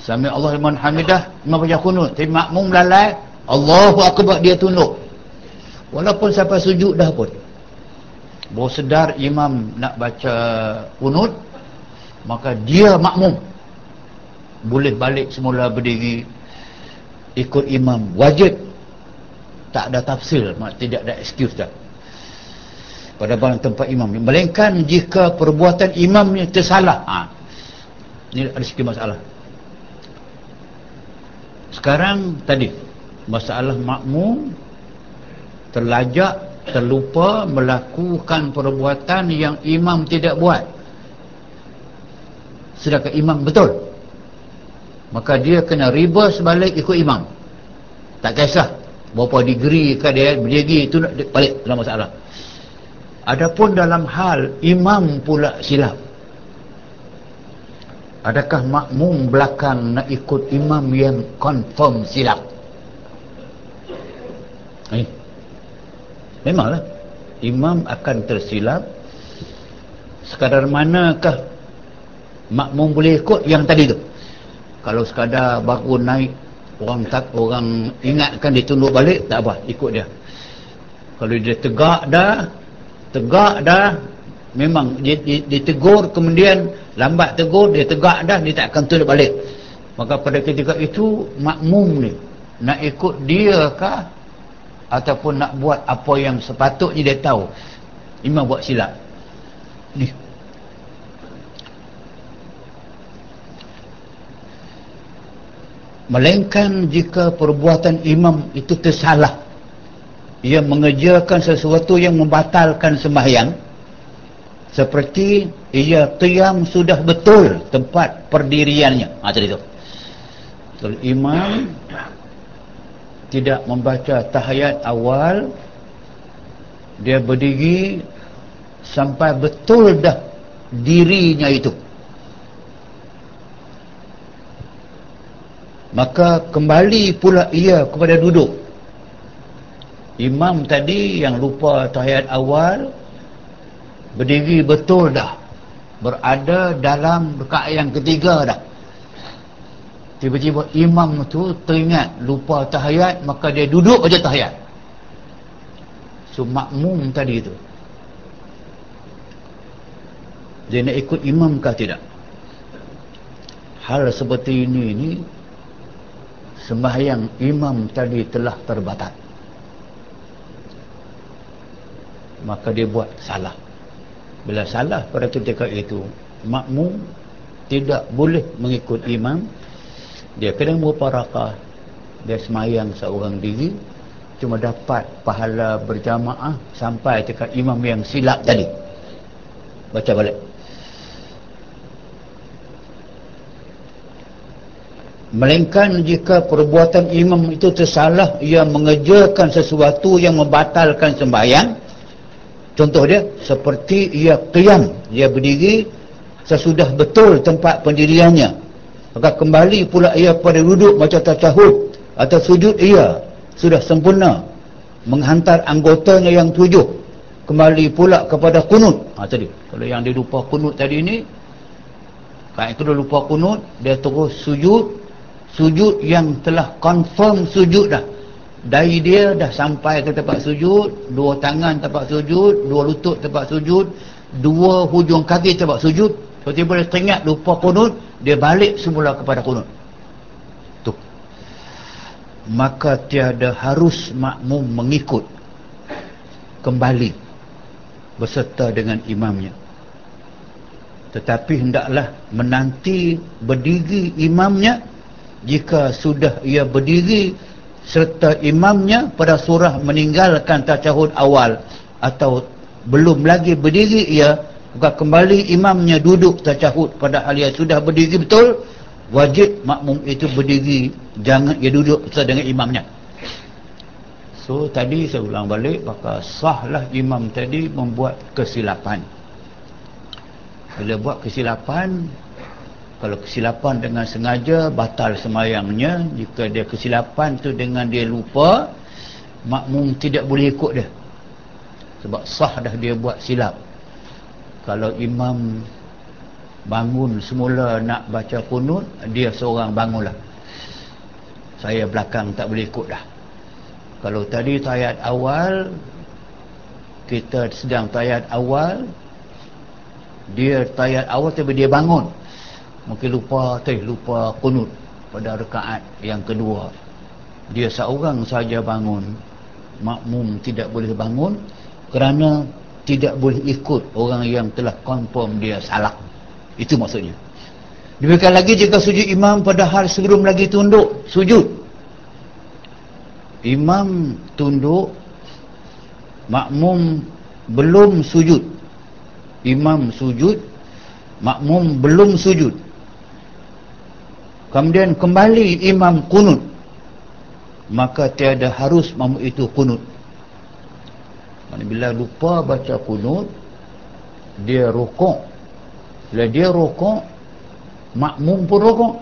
Sami Allah liman hamidah, imam baca kunut, tapi makmum lalai, Allahu akbar, dia tunduk walaupun sampai sujud dah pun, baru sedar imam nak baca kunut, maka dia makmum boleh balik semula berdiri ikut imam, wajib, tak ada tafsir, tidak ada excuse dah pada barang tempat imam. Melainkan jika perbuatan imamnya tersalah, ini ada sikit masalah. Sekarang tadi masalah makmum terlajak, terlupa melakukan perbuatan yang imam tidak buat, sedangkan imam betul, maka dia kena reverse balik ikut imam, tak kisah berapa degree ke dia berdiri, itu balik dalam masalah. Adapun dalam hal imam pula silap, adakah makmum belakang nak ikut imam yang confirm silap? Memanglah imam akan tersilap. Sekadar manakah makmum boleh ikut yang tadi tu? Kalau sekadar baru naik, orang ingatkan dia tunduk balik, tak apa, ikut dia. Kalau dia tegak dah, memang dia tegur, kemudian lambat tegur, dia tegak dah, dia tak akan tunduk balik. Maka pada ketika itu makmum ni nak ikut dia kah ataupun nak buat apa yang sepatutnya dia tahu imam buat silap ni? Melainkan jika perbuatan imam itu tersalah, ia mengerjakan sesuatu yang membatalkan sembahyang, seperti ia qiyam sudah betul tempat perdiriannya. Tadi tu. Kalau imam tidak membaca tahiyat awal, dia berdiri sampai betul dah dirinya itu, maka kembali pula ia kepada duduk. Imam tadi yang lupa tahiyat awal berdiri betul dah, berada dalam rakaat yang ketiga dah. Tiba-tiba imam tu teringat lupa tahiyat, maka dia duduk aja tahiyat. So makmum tadi tu, dia nak ikut imam kah tidak? Hal seperti ini sembahyang imam tadi telah terbatal, maka dia buat salah. Bila salah pada ketika itu, makmum tidak boleh mengikut imam. Dia kena muparakah, dia sembahyang seorang diri, cuma dapat pahala berjamaah sampai dekat imam yang silap tadi. Baca balik. Melainkan jika perbuatan imam itu tersalah, ia mengerjakan sesuatu yang membatalkan sembahyang. Contoh dia, seperti ia qiyam, ia berdiri sesudah betul tempat pendiriannya, maka kembali pula ia pada duduk baca tasyahud atau sujud, ia sudah sempurna menghantar anggotanya yang 7, kembali pula kepada kunut. Tadi, kalau yang dia lupa kunut tadi ni, kan itu dia lupa kunut, dia terus sujud yang telah confirm sujud dah. Dari dia dah sampai ke tempat sujud, 2 tangan tempat sujud, 2 lutut tempat sujud, 2 hujung kaki tempat sujud. Tiba-tiba dia teringat lupa kunut, dia balik semula kepada kunut tu. Maka tiada harus makmum mengikut, kembali berserta dengan imamnya, tetapi hendaklah menanti berdiri imamnya. Jika sudah ia berdiri serta imamnya pada surah meninggalkan tasyahud awal, atau belum lagi berdiri ia, maka kembali imamnya duduk tasyahud padahal ia sudah berdiri betul, wajib makmum itu berdiri, jangan ia duduk bersama dengan imamnya. So tadi saya ulang balik, maka sahlah imam tadi membuat kesilapan. Bila buat kesilapan, kalau kesilapan dengan sengaja, batal sembahyangnya. Jika dia kesilapan tu dengan dia lupa, makmum tidak boleh ikut dia, sebab sah dah dia buat silap. Kalau imam bangun semula nak baca kunut, dia seorang bangunlah, saya belakang tak boleh ikut dah. Kalau tadi tahiyat awal, kita sedang tahiyat awal, dia tahiyat awal tapi dia bangun, mungkin lupa kunut pada rakaat yang kedua, dia seorang saja bangun, makmum tidak boleh bangun kerana tidak boleh ikut orang yang telah confirm dia salah. Itu maksudnya. Demikian lagi jika sujud imam padahal sebelum lagi tunduk sujud. Imam tunduk, makmum belum sujud. Imam sujud, makmum belum sujud. Kemudian kembali imam kunut, maka tiada harus makmum itu kunut. Bila lupa baca kunut, dia rukuk. Bila dia rukuk, makmum pun rukuk.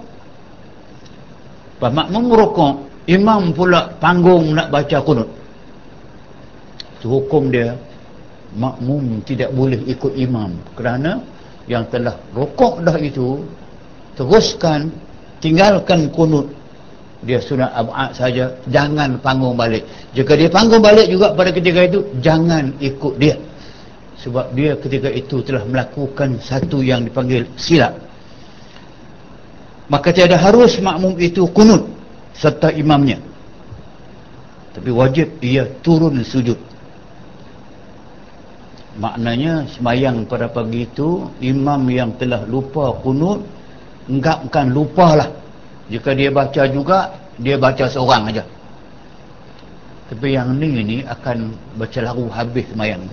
Pas makmum rukuk, imam pula panggung nak baca kunut. Itu hukum dia, makmum tidak boleh ikut imam, kerana yang telah rukuk dah itu, teruskan, tinggalkan kunut, dia sunat ab'ad saja, jangan panggung balik. Jika dia panggung balik juga pada ketika itu, jangan ikut dia, sebab dia ketika itu telah melakukan satu yang dipanggil silap. Maka tiada harus makmum itu kunut serta imamnya, tapi wajib ia turun sujud. Maknanya sembahyang pada pagi itu, imam yang telah lupa kunut, enggakkan lupalah, Jika dia baca juga, dia baca seorang aja. Tapi yang ni akan baca lagu habis semayang.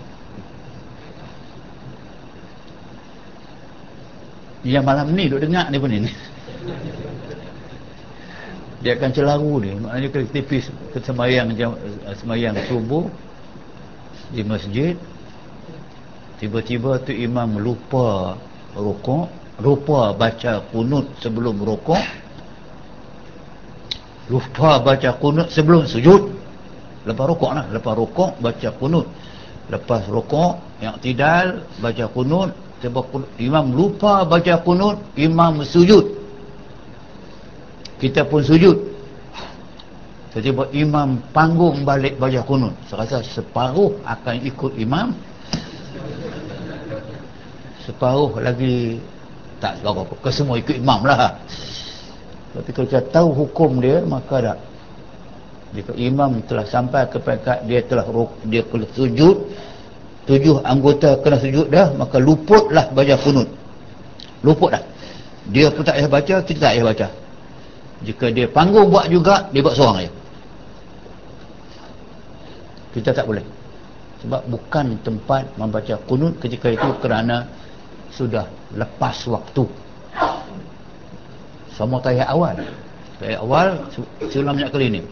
Yang malam ni duk dengar ni pun ni. Dia akan celaru ni. Maknanya kita semayang subuh di masjid, tiba-tiba tu imam lupa rukuk, lupa baca kunut sebelum rukuk, lupa baca kunut sebelum sujud. Lepas rukuk lah, lepas rukuk baca kunut, lepas rukuk yang tidal baca kunut, imam lupa baca kunut, imam sujud, kita pun sujud. Tiba-tiba imam panggung balik baca kunut. Saya rasa separuh akan ikut imam, separuh lagi tak tahu apa, semua ikut imam lah. Tapi kalau kita tahu hukum dia, maka tak. Jika imam telah sampai ke peringkat dia kena sujud, 7 anggota kena sujud dah, maka luputlah baca kunut. Luput dah. Dia pun tak payah baca, kita tak payah baca. Jika dia panggung buat juga, dia buat seorang je. Kita tak boleh. Sebab bukan tempat membaca kunut ketika itu, kerana sudah lepas waktu. Semua tahiyat awal. Tahiyat awal, sebelum banyak kali ni.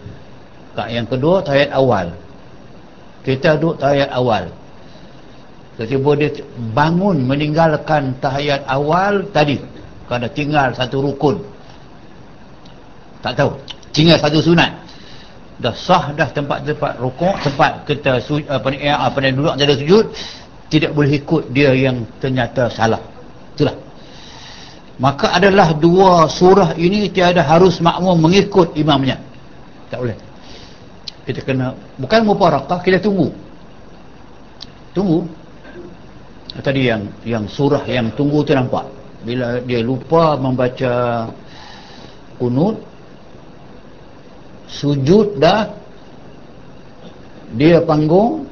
Yang kedua, tahiyat awal. Kita duduk tahiyat awal. Tiba-tiba dia bangun meninggalkan tahiyat awal tadi, kerana tinggal satu rukun. Tak tahu, tinggal satu sunat. Dah sah dah tempat-tempat rukuk, tempat kita duduk antara sujud, tidak boleh ikut dia yang ternyata salah. Itulah. Maka adalah dua surah ini tiada harus makmum mengikut imamnya. Tak boleh. Kita kena, bukan mufarakah, kita tunggu. Tadi yang surah yang tunggu tu nampak. Bila dia lupa membaca kunut, sujud dah, dia panggung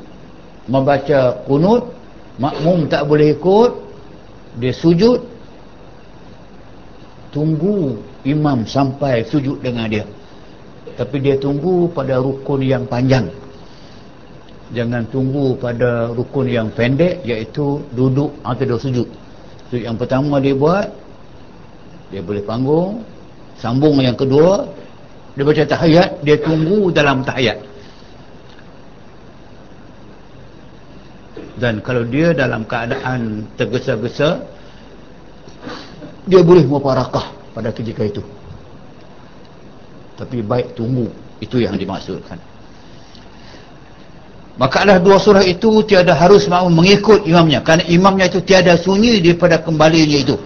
membaca kunut, makmum tak boleh ikut, dia sujud, tunggu imam sampai sujud dengan dia. Tapi dia tunggu pada rukun yang panjang, jangan tunggu pada rukun yang pendek, iaitu duduk atau sujud. Sujud yang pertama dia buat, dia boleh panggung, sambung yang kedua, dia baca tahiyat, dia tunggu dalam tahiyat. Dan kalau dia dalam keadaan tergesa-gesa, dia boleh mufarakah pada ketika itu. Tapi baik tunggu, itu yang dimaksudkan. Maka adalah dua surah itu tiada harus makmum mengikut imamnya, kerana imamnya itu tiada sunyi daripada kembalinya itu.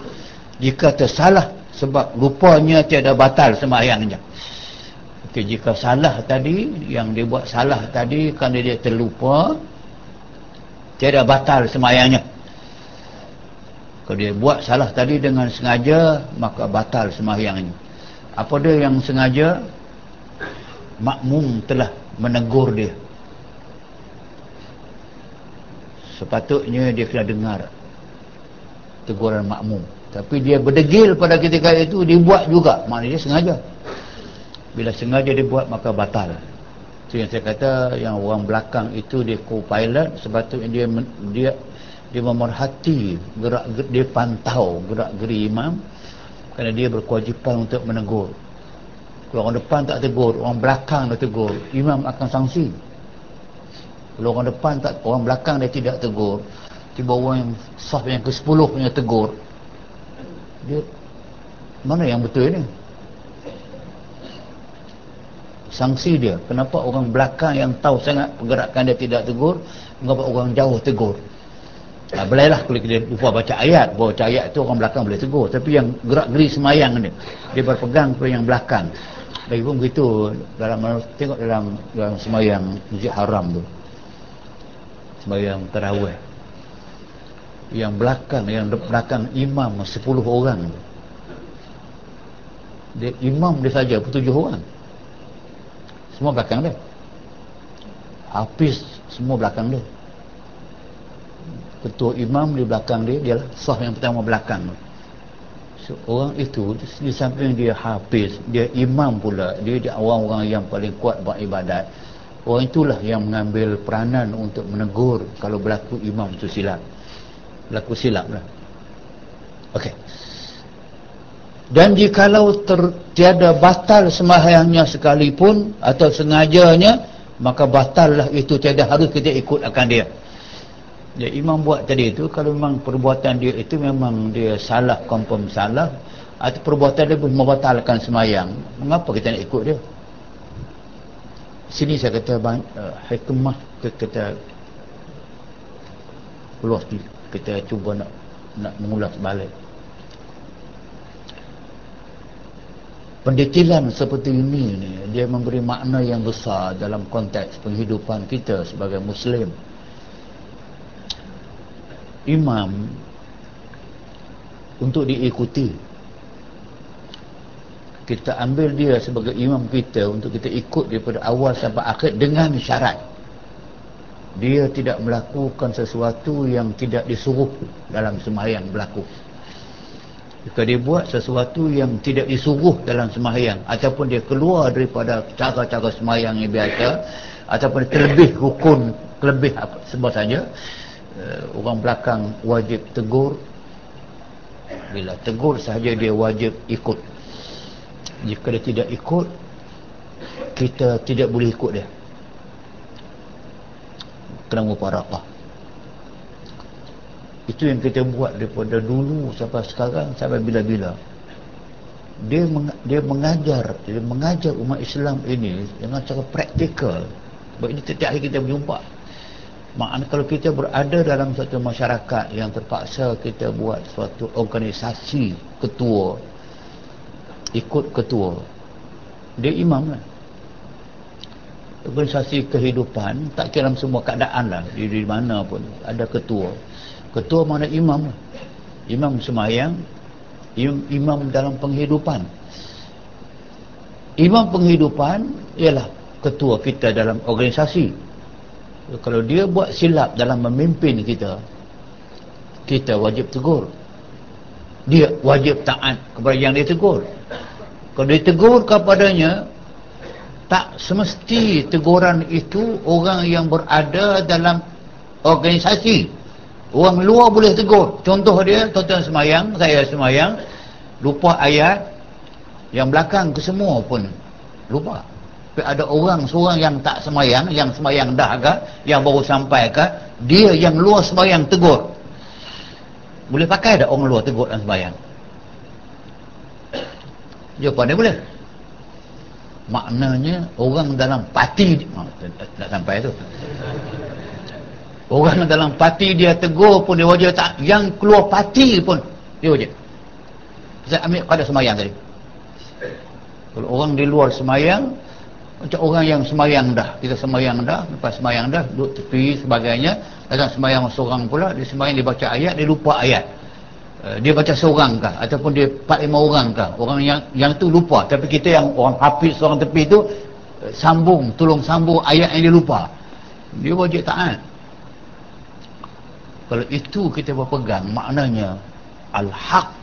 Jika tersalah sebab lupanya, tiada batal sembahyangnya. Okey, jika salah tadi, yang dia buat salah tadi kerana dia terlupa, tiada batal sembahyangnya. Kalau dia buat salah tadi dengan sengaja, maka batal sembahyangnya. Apa dia yang sengaja? Makmum telah menegur dia. Sepatutnya dia kena dengar teguran makmum, tapi dia berdegil pada ketika itu, dia buat juga, maknanya dia sengaja. Bila sengaja dia buat, maka batal. Itu yang saya kata, yang orang belakang itu dia co-pilot, sepatutnya dia memerhati dia pantau gerak-geri imam, kerana dia berkewajipan untuk menegur. Kalau orang depan tak tegur, orang belakang dah tegur, imam akan sanksi. Kalau orang depan tak, orang belakang dia tidak tegur, tiba orang yang saf yang ke-10 punya tegur, dia mana yang betul ni? Sanksi dia. Kenapa orang belakang yang tahu sangat pergerakan dia tidak tegur, mengapa orang jauh tegur? Belailah kalau dia lupa baca ayat, tu orang belakang boleh tegur, tapi yang gerak-geri semayang dia berpegang kepada yang belakang. Lagipun begitu dalam, tengok dalam semayang Masjid Haram tu, semayang tarawih, yang belakang imam 10 orang, dia imam dia saja 7 orang, semua belakang dia. Hafiz semua belakang dia. Ketua imam di belakang dia, dia lah saf yang pertama belakang. So, orang itu di samping dia hafiz, dia imam pula, dia orang-orang yang paling kuat beribadat. Orang itulah yang mengambil peranan untuk menegur kalau berlaku imam itu silap. Berlaku silap lah. Okey. Dan jikalau tiada batal sembahyangnya sekalipun atau sengajanya, maka batallah itu, tiada harus kita ikut akan dia. Ya, imam buat tadi itu, kalau memang perbuatan dia itu memang dia salah, confirm salah, atau perbuatan dia membatalkan sembahyang, mengapa kita nak ikut dia? Sini saya kata hikmah kita keluar sikit, kita cuba nak mengulas balik. Pendetilan seperti ini ni, dia memberi makna yang besar dalam konteks penghidupan kita sebagai Muslim. Imam untuk diikuti, kita ambil dia sebagai imam kita untuk kita ikut daripada awal sampai akhir, dengan syarat dia tidak melakukan sesuatu yang tidak disuruh dalam sembahyang berlaku. Jika dia buat sesuatu yang tidak disuruh dalam sembahyang, ataupun dia keluar daripada cara-cara sembahyang yang biasa, ataupun terlebih rukun, terlebih apa sebab saja, orang belakang wajib tegur. Bila tegur sahaja dia wajib ikut. Jika dia tidak ikut, kita tidak boleh ikut dia, kena mufarakah. Itu yang kita buat daripada dulu sampai sekarang, sampai bila-bila. Dia mengajar umat Islam ini dengan cara praktikal. Sebab ini setiap hari kita berjumpa. Maknanya kalau kita berada dalam satu masyarakat yang terpaksa kita buat suatu organisasi ketua, ikut ketua, dia imam lah. Organisasi kehidupan, tak kira dalam semua keadaan lah, di mana pun ada ketua. Ketua mana imam lah. Imam sembahyang, imam dalam penghidupan. Imam penghidupan ialah ketua kita dalam organisasi. Kalau dia buat silap dalam memimpin kita, kita wajib tegur. Dia wajib taat kepada yang dia tegur. Kalau dia tegur kepadanya, tak semesti teguran itu orang yang berada dalam organisasi. Orang luar boleh tegur. Contoh dia, tuan-tuan semayang, saya semayang, lupa ayat, yang belakang ke semua pun lupa. Tapi ada orang seorang yang tak semayang, yang semayang dah ke, yang baru sampai ke, dia yang luar semayang tegur. Boleh pakai tak orang luar tegur dalam semayang? Jawapan dia boleh. Maknanya orang dalam parti, tak sampai tu. Orang dalam parti dia tegur pun dia wajib tak, yang keluar parti pun dia wajib. Saya ambil pada semayang tadi. Kalau orang di luar semayang, macam orang yang semayang dah, kita semayang dah, lepas semayang dah, duduk tepi sebagainya, datang semayang seorang pula, dia semayang, dia baca ayat, dia lupa ayat. Dia baca seorang kah, ataupun dia 4-5 orang kah, orang yang tu lupa. Tapi kita yang orang hafiz seorang tepi tu, tolong sambung ayat yang dia lupa, dia wajib taat. Kalau itu kita berpegang, maknanya al-haq,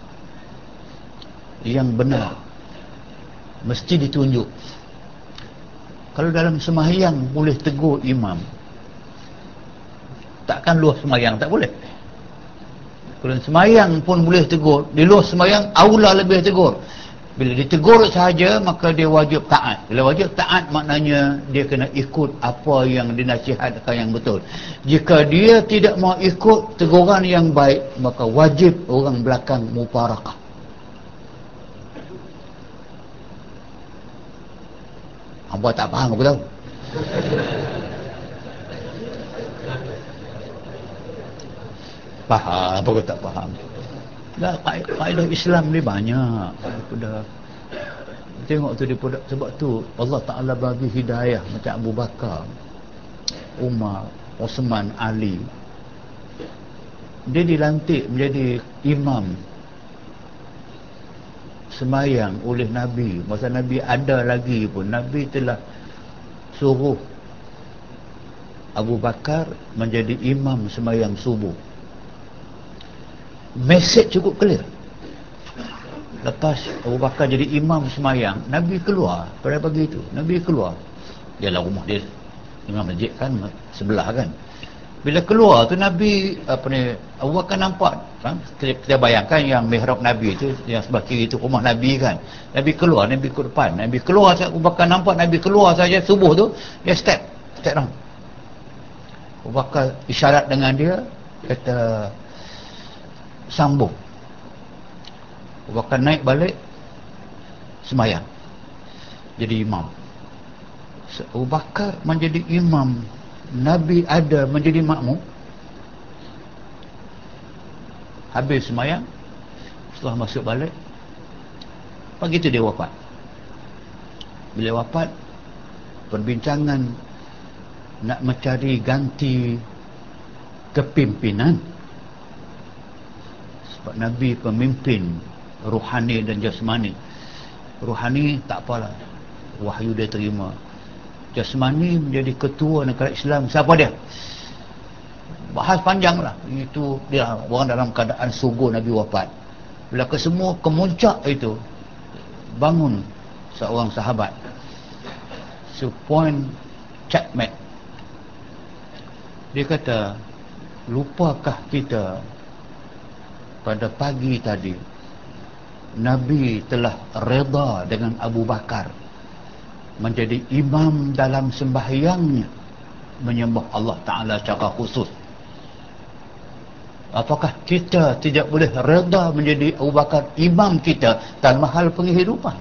yang benar mesti ditunjuk. Kalau dalam sembahyang boleh tegur imam, takkan luar sembahyang tak boleh? Kalau sembahyang pun boleh tegur, di luar sembahyang aula lebih tegur. Bila ditegur sahaja, maka dia wajib taat. Bila wajib taat, maknanya dia kena ikut apa yang dinasihatkan yang betul. Jika dia tidak mau ikut teguran yang baik, maka wajib orang belakang mufarakah. Hamba tak faham, aku tahu. Faham, apa aku tak faham? Dah, kaedah Islam ni banyak. Daripada tengok tu, daripada sebab tu Allah Ta'ala bagi hidayah macam Abu Bakar, Umar, Osman, Ali. Dia dilantik menjadi imam sembahyang oleh Nabi. Masa Nabi ada lagi pun, Nabi telah suruh Abu Bakar menjadi imam sembahyang subuh. Mesej cukup clear. Lepas Abu Bakar jadi imam semayang, Nabi keluar pada pagi itu. Nabi keluar. Ialah rumah dia, imam masjid kan sebelah kan. Bila keluar tu Nabi Abu Bakar nampak kan? Kita bayangkan yang mihrab Nabi itu, yang sebelah kiri itu rumah Nabi kan. Nabi keluar, Nabi ke depan. Nabi keluar, Abu Bakar nampak Nabi keluar saja subuh tu, dia step down. Abu Bakar isyarat dengan dia, kata sambung. Abu Bakar naik balik semayang, jadi imam. Abu Bakar menjadi imam, Nabi ada menjadi makmum. Habis semayang, setelah masuk balik, pagi itu dia wafat. Bila wafat, perbincangan nak mencari ganti kepimpinan. Sebab Nabi pemimpin ruhani dan jasmani. Ruhani tak apalah, wahyu dia terima. Jasmani menjadi ketua negara Islam. Siapa dia? Bahas panjang lah. Itu dia orang dalam keadaan suguh Nabi wafat. Bila kesemua kemuncak itu, bangun seorang sahabat, point checkmate. Dia kata, lupakah kita pada pagi tadi Nabi telah reda dengan Abu Bakar menjadi imam dalam sembahyangnya, menyembah Allah Ta'ala secara khusus. Apakah kita tidak boleh reda menjadi Abu Bakar imam kita dalam hal penghidupan?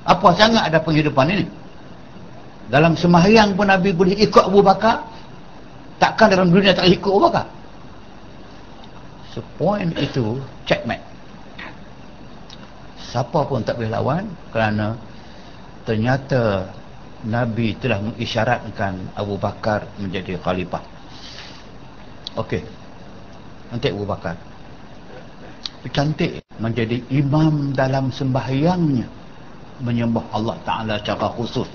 Apa sangat ada penghidupan ini? Dalam sembahyang pun Nabi boleh ikut Abu Bakar, takkan dalam dunia tak ikut Abu Bakar? So point itu checkmate. Siapa pun tak boleh lawan, kerana ternyata Nabi telah mengisyaratkan Abu Bakar menjadi khalifah. Okey, nanti Abu Bakar cantik menjadi imam dalam sembahyangnya, menyembah Allah Ta'ala secara khusus.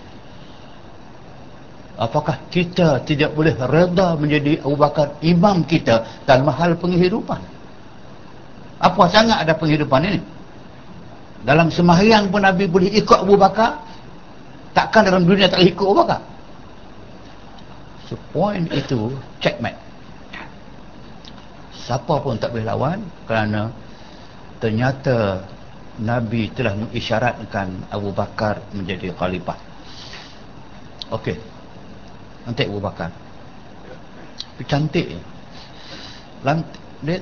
Apakah kita tidak boleh reda menjadi Abu Bakar imam kita dalam hal penghidupan? Apa sangat ada penghidupan ini? Dalam sembahyang pun Nabi boleh ikut Abu Bakar, takkan dalam dunia tak ikut Abu Bakar? So point itu checkmate. Siapa pun tak boleh lawan, kerana ternyata Nabi telah mengisyaratkan Abu Bakar menjadi khalifah. Okey, nanti Abu Bakar cantik, dia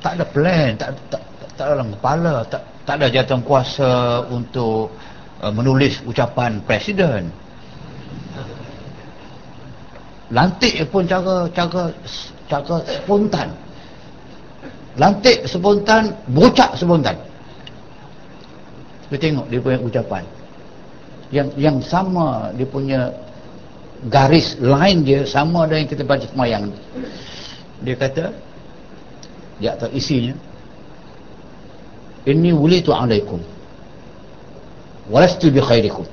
tak ada plan, tak ada dalam kepala, tak ada jawatan kuasa untuk menulis ucapan presiden. Lantik pun cara spontan. Lantik spontan, bocak spontan. Dia tengok dia punya ucapan yang sama, dia punya garis line dia sama dengan yang kita baca semayang. Dia kata, dia tahu isinya, inni wulitu alaikum walastu bi khairikum.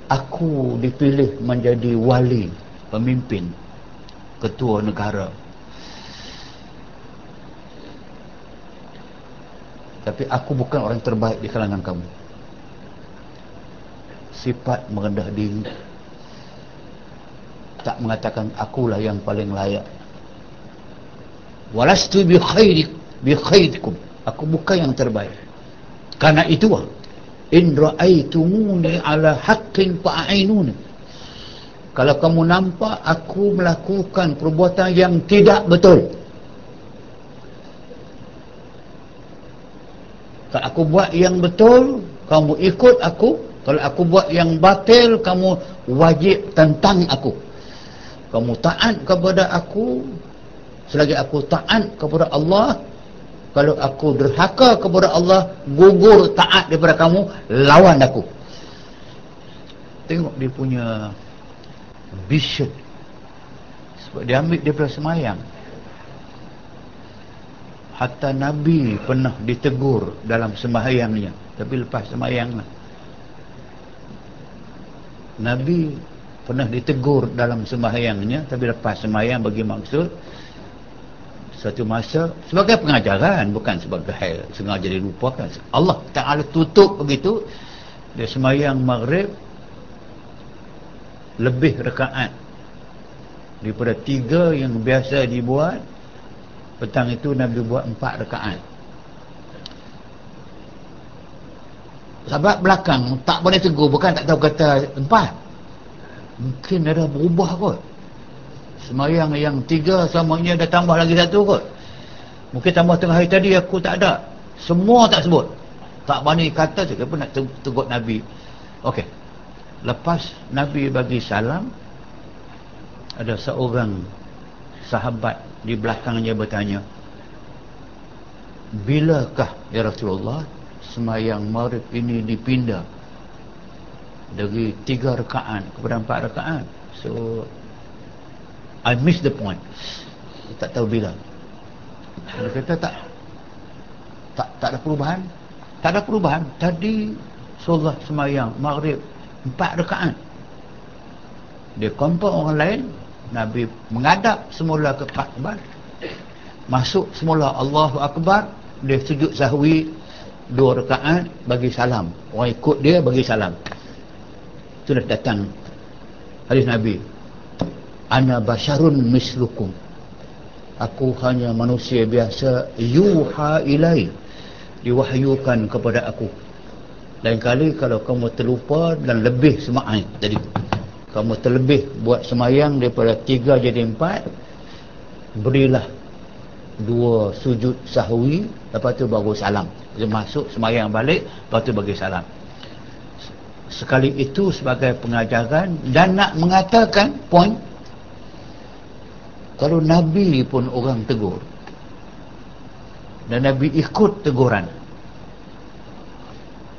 Aku dipilih menjadi wali, pemimpin, ketua negara, tapi aku bukan orang terbaik di kalangan kamu. Sifat merendah diri, tak mengatakan akulah yang paling layak. Walastu bi khairikum, aku bukan yang terbaik. Karena itu, in ra'aitumuni ala haqqin fa'ainuni, kalau kamu nampak aku melakukan perbuatan yang tidak betul, kalau aku buat yang betul, kamu ikut aku. Kalau aku buat yang batil, kamu wajib tentang aku. Kamu taat kepada aku, selagi aku taat kepada Allah. Kalau aku derhaka kepada Allah, gugur taat daripada kamu, lawan aku. Tengok dia punya vision. Sebab dia ambil daripada semayang. Hatta Nabi pernah ditegur dalam sembahyangnya, tapi lepas sembahyang lah. Nabi pernah ditegur dalam sembahyangnya, tapi lepas sembahyang, bagi maksud Satu masa sebagai pengajaran, bukan sebagai hal sengaja dilupakan. Allah Ta'ala tutup begitu, dia sembahyang maghrib lebih rakaat daripada 3 yang biasa dibuat. Petang itu Nabi buat 4 rakaat. Sahabat belakang tak boleh tegur, bukan tak tahu kata 4, mungkin ada berubah kot. Semayang yang 3 selamanya dah tambah lagi 1 kot. Mungkin tambah tengah hari tadi aku tak ada. Semua tak sebut. Tak berani kata tu, kenapa nak tegur Nabi. Okey. Lepas Nabi bagi salam, ada seorang sahabat di belakangnya bertanya, bilakah ya Rasulullah semayang maghrib ini dipindah dari 3 rakaat kepada 4 rakaat? So I miss the point. Tak tahu bila. Dia kata tak ada perubahan. Tak ada perubahan. Tadi Rasulullah semayang maghrib 4 rakaat. Dia compare orang lain. Nabi menghadap semula ke Kaabah, masuk semula Allahu Akbar, dia sujud sahwi 2 rakaat, bagi salam. Orang ikut dia bagi salam. Sudah datang hadis Nabi, ana basyarun mislukum, aku hanya manusia biasa, yuha ilai, diwahyukan kepada aku. Lain kali kalau kamu terlupa dan lebih semayang tadi, kamu terlebih buat semayang daripada 3 jadi 4, berilah 2 sujud sahwi, lepas tu baru salam. Dia masuk semayang balik, lepas tu bagi salam. Sekali itu sebagai pengajaran dan nak mengatakan point, kalau Nabi pun orang tegur dan Nabi ikut teguran,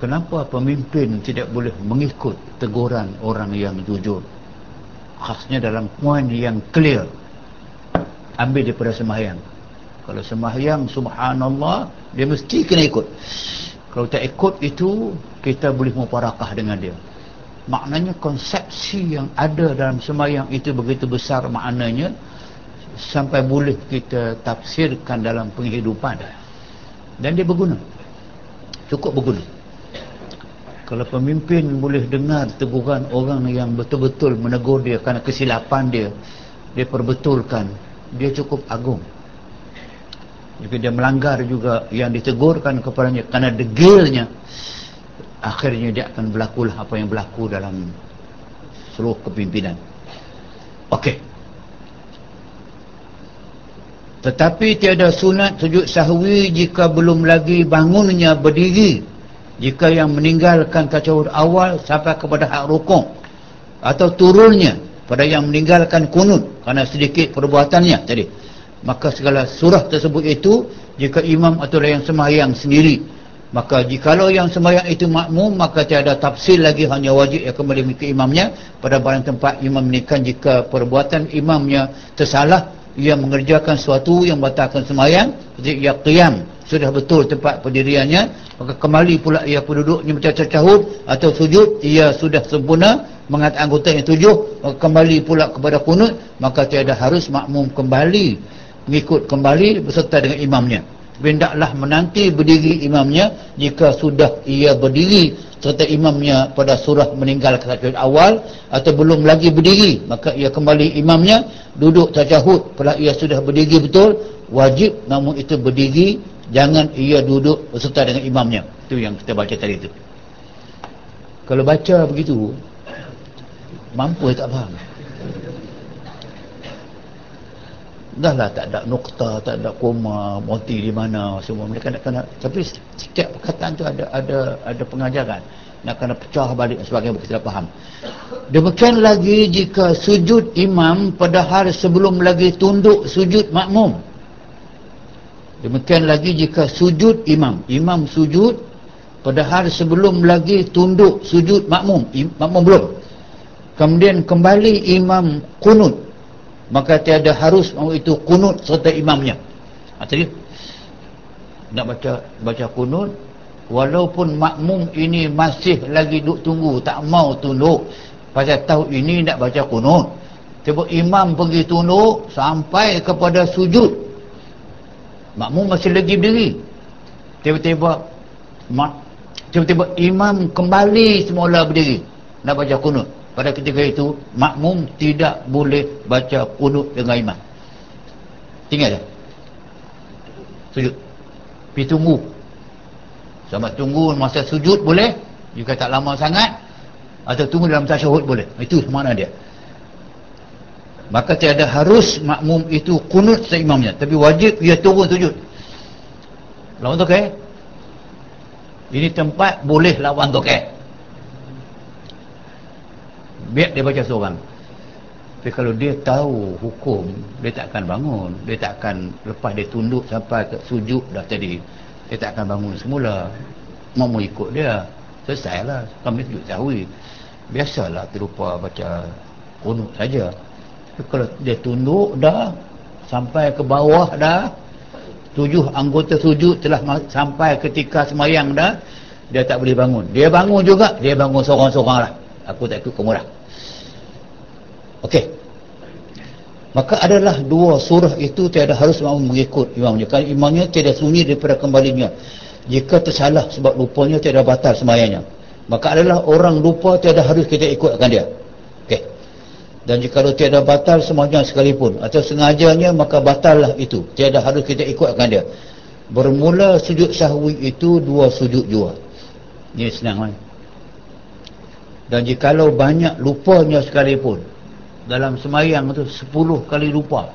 kenapa pemimpin tidak boleh mengikut teguran orang yang jujur? Khasnya dalam poin yang clear. Ambil daripada sembahyang. Kalau sembahyang subhanallah, dia mesti kena ikut. Kalau tak ikut itu, kita boleh muparakah dengan dia. Maknanya konsepsi yang ada dalam sembahyang itu begitu besar maknanya, sampai boleh kita tafsirkan dalam penghidupan. Dan dia berguna. Cukup berguna. Kalau pemimpin boleh dengar teguran orang yang betul-betul menegur dia kerana kesilapan dia, dia perbetulkan, dia cukup agung. Jika dia melanggar juga yang ditegurkan kepadanya kerana degilnya, akhirnya dia akan berlakulah apa yang berlaku dalam seluruh kepimpinan. Okey. Tetapi tiada sunat sujud sahwi jika belum lagi bangunnya berdiri, jika yang meninggalkan tasyahud awal sampai kepada hak rukuk, atau turunnya pada yang meninggalkan kunut kerana sedikit perbuatannya tadi, maka segala surah tersebut itu jika imam atau yang sembahyang sendiri. Maka jikalau yang sembahyang itu makmum, maka tiada tafsir lagi, hanya wajib yang kembali mengikuti imamnya. Pada barang tempat imam menikah, jika perbuatan imamnya tersalah, ia mengerjakan sesuatu yang batalkan sembahyang, seperti ia qiyam sudah betul tempat pendiriannya, maka kembali pula ia penduduknya baca tasyahud atau sujud, ia sudah sempurna mengat anggota yang 7, maka kembali pula kepada kunut, maka tiada harus makmum kembali mengikut kembali beserta dengan imamnya. Hendaklah menanti berdiri imamnya jika sudah ia berdiri serta imamnya pada surah meninggalkan tasyahud awal, atau belum lagi berdiri, maka ia kembali imamnya duduk tasyahud pada ia sudah berdiri betul, wajib namun itu berdiri, jangan ia duduk beserta dengan imamnya. Itu yang kita baca tadi itu. Kalau baca begitu mampu tak faham. Dah lah tak ada nukta, tak ada koma, moti di mana, semua mereka nak kena, tapi setiap perkataan tu ada pengajaran, nak kena pecah balik sebagainya, kita dah faham. Demikian lagi jika sujud imam padahal sebelum lagi tunduk sujud makmum. Demikian lagi jika sujud imam sujud padahal sebelum lagi tunduk sujud makmum belum, kemudian kembali imam kunut, maka tiada harus itu kunut serta imamnya. Tadi nak baca kunut, walaupun makmum ini masih lagi duduk tunggu, tak mau tunduk, pasal tahu ini nak baca kunut, tiba imam pergi tunduk sampai kepada sujud, makmum masih lagi berdiri, tiba-tiba imam kembali semula berdiri nak baca kunut. Pada ketika itu makmum tidak boleh baca kunut dengan imam, tinggal dah sujud, pergi tunggu sampai tunggu masa sujud boleh, jika tak lama sangat, atau tunggu dalam tasyahud boleh. Itu makna dia. Maka tiada harus makmum itu kunut seimamnya, tapi wajib dia turun sujud. Lawan tokai, ini tempat boleh lawan tokai, biar dia baca seorang. Tapi kalau dia tahu hukum, dia tak akan bangun, dia tak akan, lepas dia tunduk sampai ke sujud dah tadi, dia tak akan bangun semula, mau ikut dia, selesailah kami sujud sahwi. Biasalah terlupa baca kunut saja. Tapi kalau dia tunduk dah sampai ke bawah dah, 7 anggota sujud telah sampai ketika semayang dah, dia tak boleh bangun. Dia bangun juga, dia bangun seorang-seorang lah, aku tak ikut kamu dah. Okey, maka adalah 2 surah itu tiada harus makmum mengikut imamnya. Kalau imamnya tiada sunyi daripada kembalinya, jika tersalah sebab lupanya tiada batal semayangnya. Maka adalah orang lupa tiada harus kita ikutkan dia. Okey. Dan jika tiada batal semuanya sekalipun atau sengajanya, maka batallah itu, tiada harus kita ikutkan dia. Bermula sujud sahwi itu 2 sujud jua. Ini senang kan? Dan jikalau banyak lupanya sekalipun, dalam semayang tu 10 kali lupa,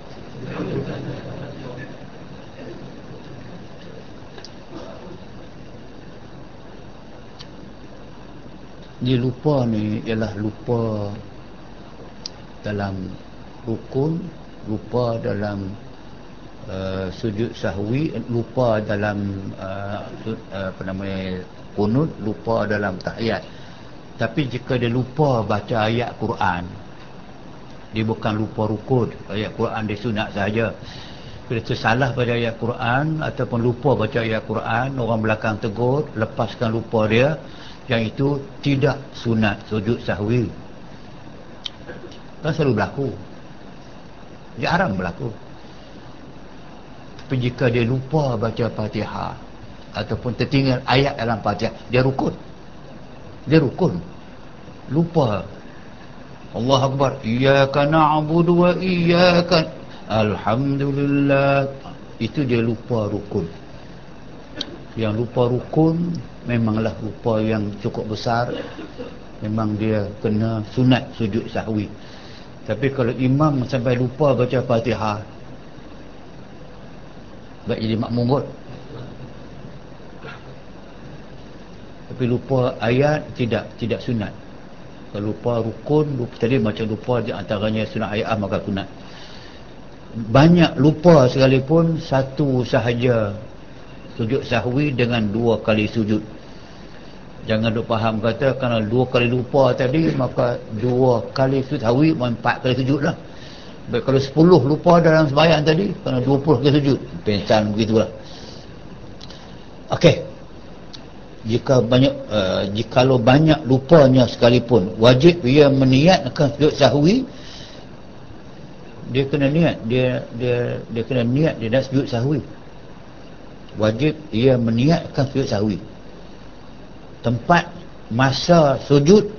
ni lupa ni ialah lupa dalam rukun, lupa dalam sujud sahwi, lupa dalam kunut, lupa dalam tahiyat. Tapi jika dia lupa baca ayat Quran, dia bukan lupa rukun, ayat Quran dia sunat saja. Bila tersalah pada ayat Quran ataupun lupa baca ayat Quran, orang belakang tegur, lepaskan lupa dia, yang itu tidak sunat sujud sahwi. Kan selalu berlaku, jarang berlaku. Tapi jika dia lupa baca Fatihah ataupun tertinggal ayat dalam Fatihah, dia rukun, lupa. Allah Akbar, iyyaka na'budu wa iyyaka, alhamdulillah, itu dia lupa rukun. Yang lupa rukun memanglah lupa yang cukup besar, memang dia kena sunat sujud sahwi. Tapi kalau imam sampai lupa baca Fatihah, baik jadi makmum kot. Tapi lupa ayat tidak sunat. Kalau lupa rukun, tadi macam lupa di antaranya sunat ayat, maka sunat. Banyak lupa sekalipun, 1 sahaja sujud sahwi dengan 2 kali sujud. Jangan duk faham kata kerana 2 kali lupa tadi, maka 2 kali sujud sahwi 4 kali sujud lah. Baik, kalau 10 lupa dalam sembahyang tadi, kerana 20 kali sujud, pensan begitulah. Okey, jikalau banyak lupanya sekalipun, wajib ia meniatkan sujud sahwi. Dia kena niat, dia kena niat dia nak sujud sahwi. Wajib ia meniatkan sujud sahwi. Tempat masa sujud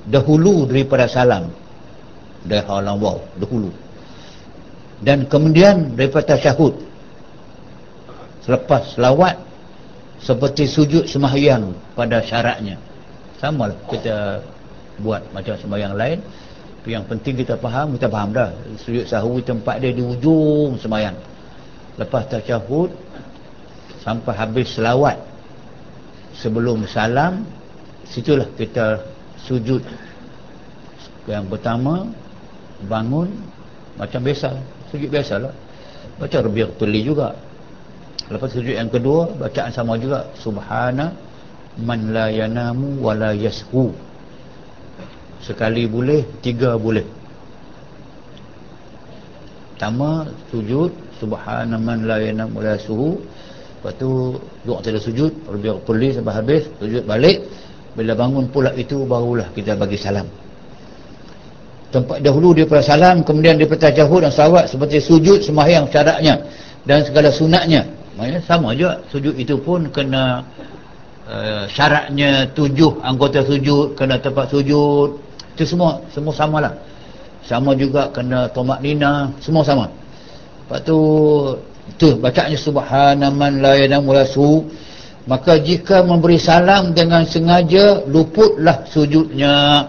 dahulu daripada salam, dahulu, dan kemudian daripada tasyahud, selepas selawat, seperti sujud sembahyang pada syaratnya. Samalah kita buat macam sembahyang lain. Yang penting kita faham dah. Sujud sahwi tempat dia di ujung sembahyang, lepas tasyahud sampai habis selawat, sebelum salam, situlah kita sujud. Yang pertama, bangun macam biasa, sujud biasalah, baca Rabi'atul Li juga. Lepas sujud yang kedua, bacaan sama juga, subhana man la yanamu wa la yashu. Sekali boleh, 3 boleh. Pertama sujud subhana man la yanamu wa la yashu, lepas tu dua kali sujud Rabi'atul Li sampai habis, sujud balik. Bila bangun pula itu barulah kita bagi salam. Tempat dahulu daripada salam, kemudian daripada tasyahud dan salawat seperti sujud sembahyang syaratnya. dan segala sunatnya. Maknanya sama juga, sujud itu pun kena syaratnya 7 anggota sujud, kena tempat sujud, itu semua samalah. Sama juga kena tamakninah, semua sama. Lepas tu bacanya subhana man la yanamu lasu. Maka jika memberi salam dengan sengaja, luputlah sujudnya.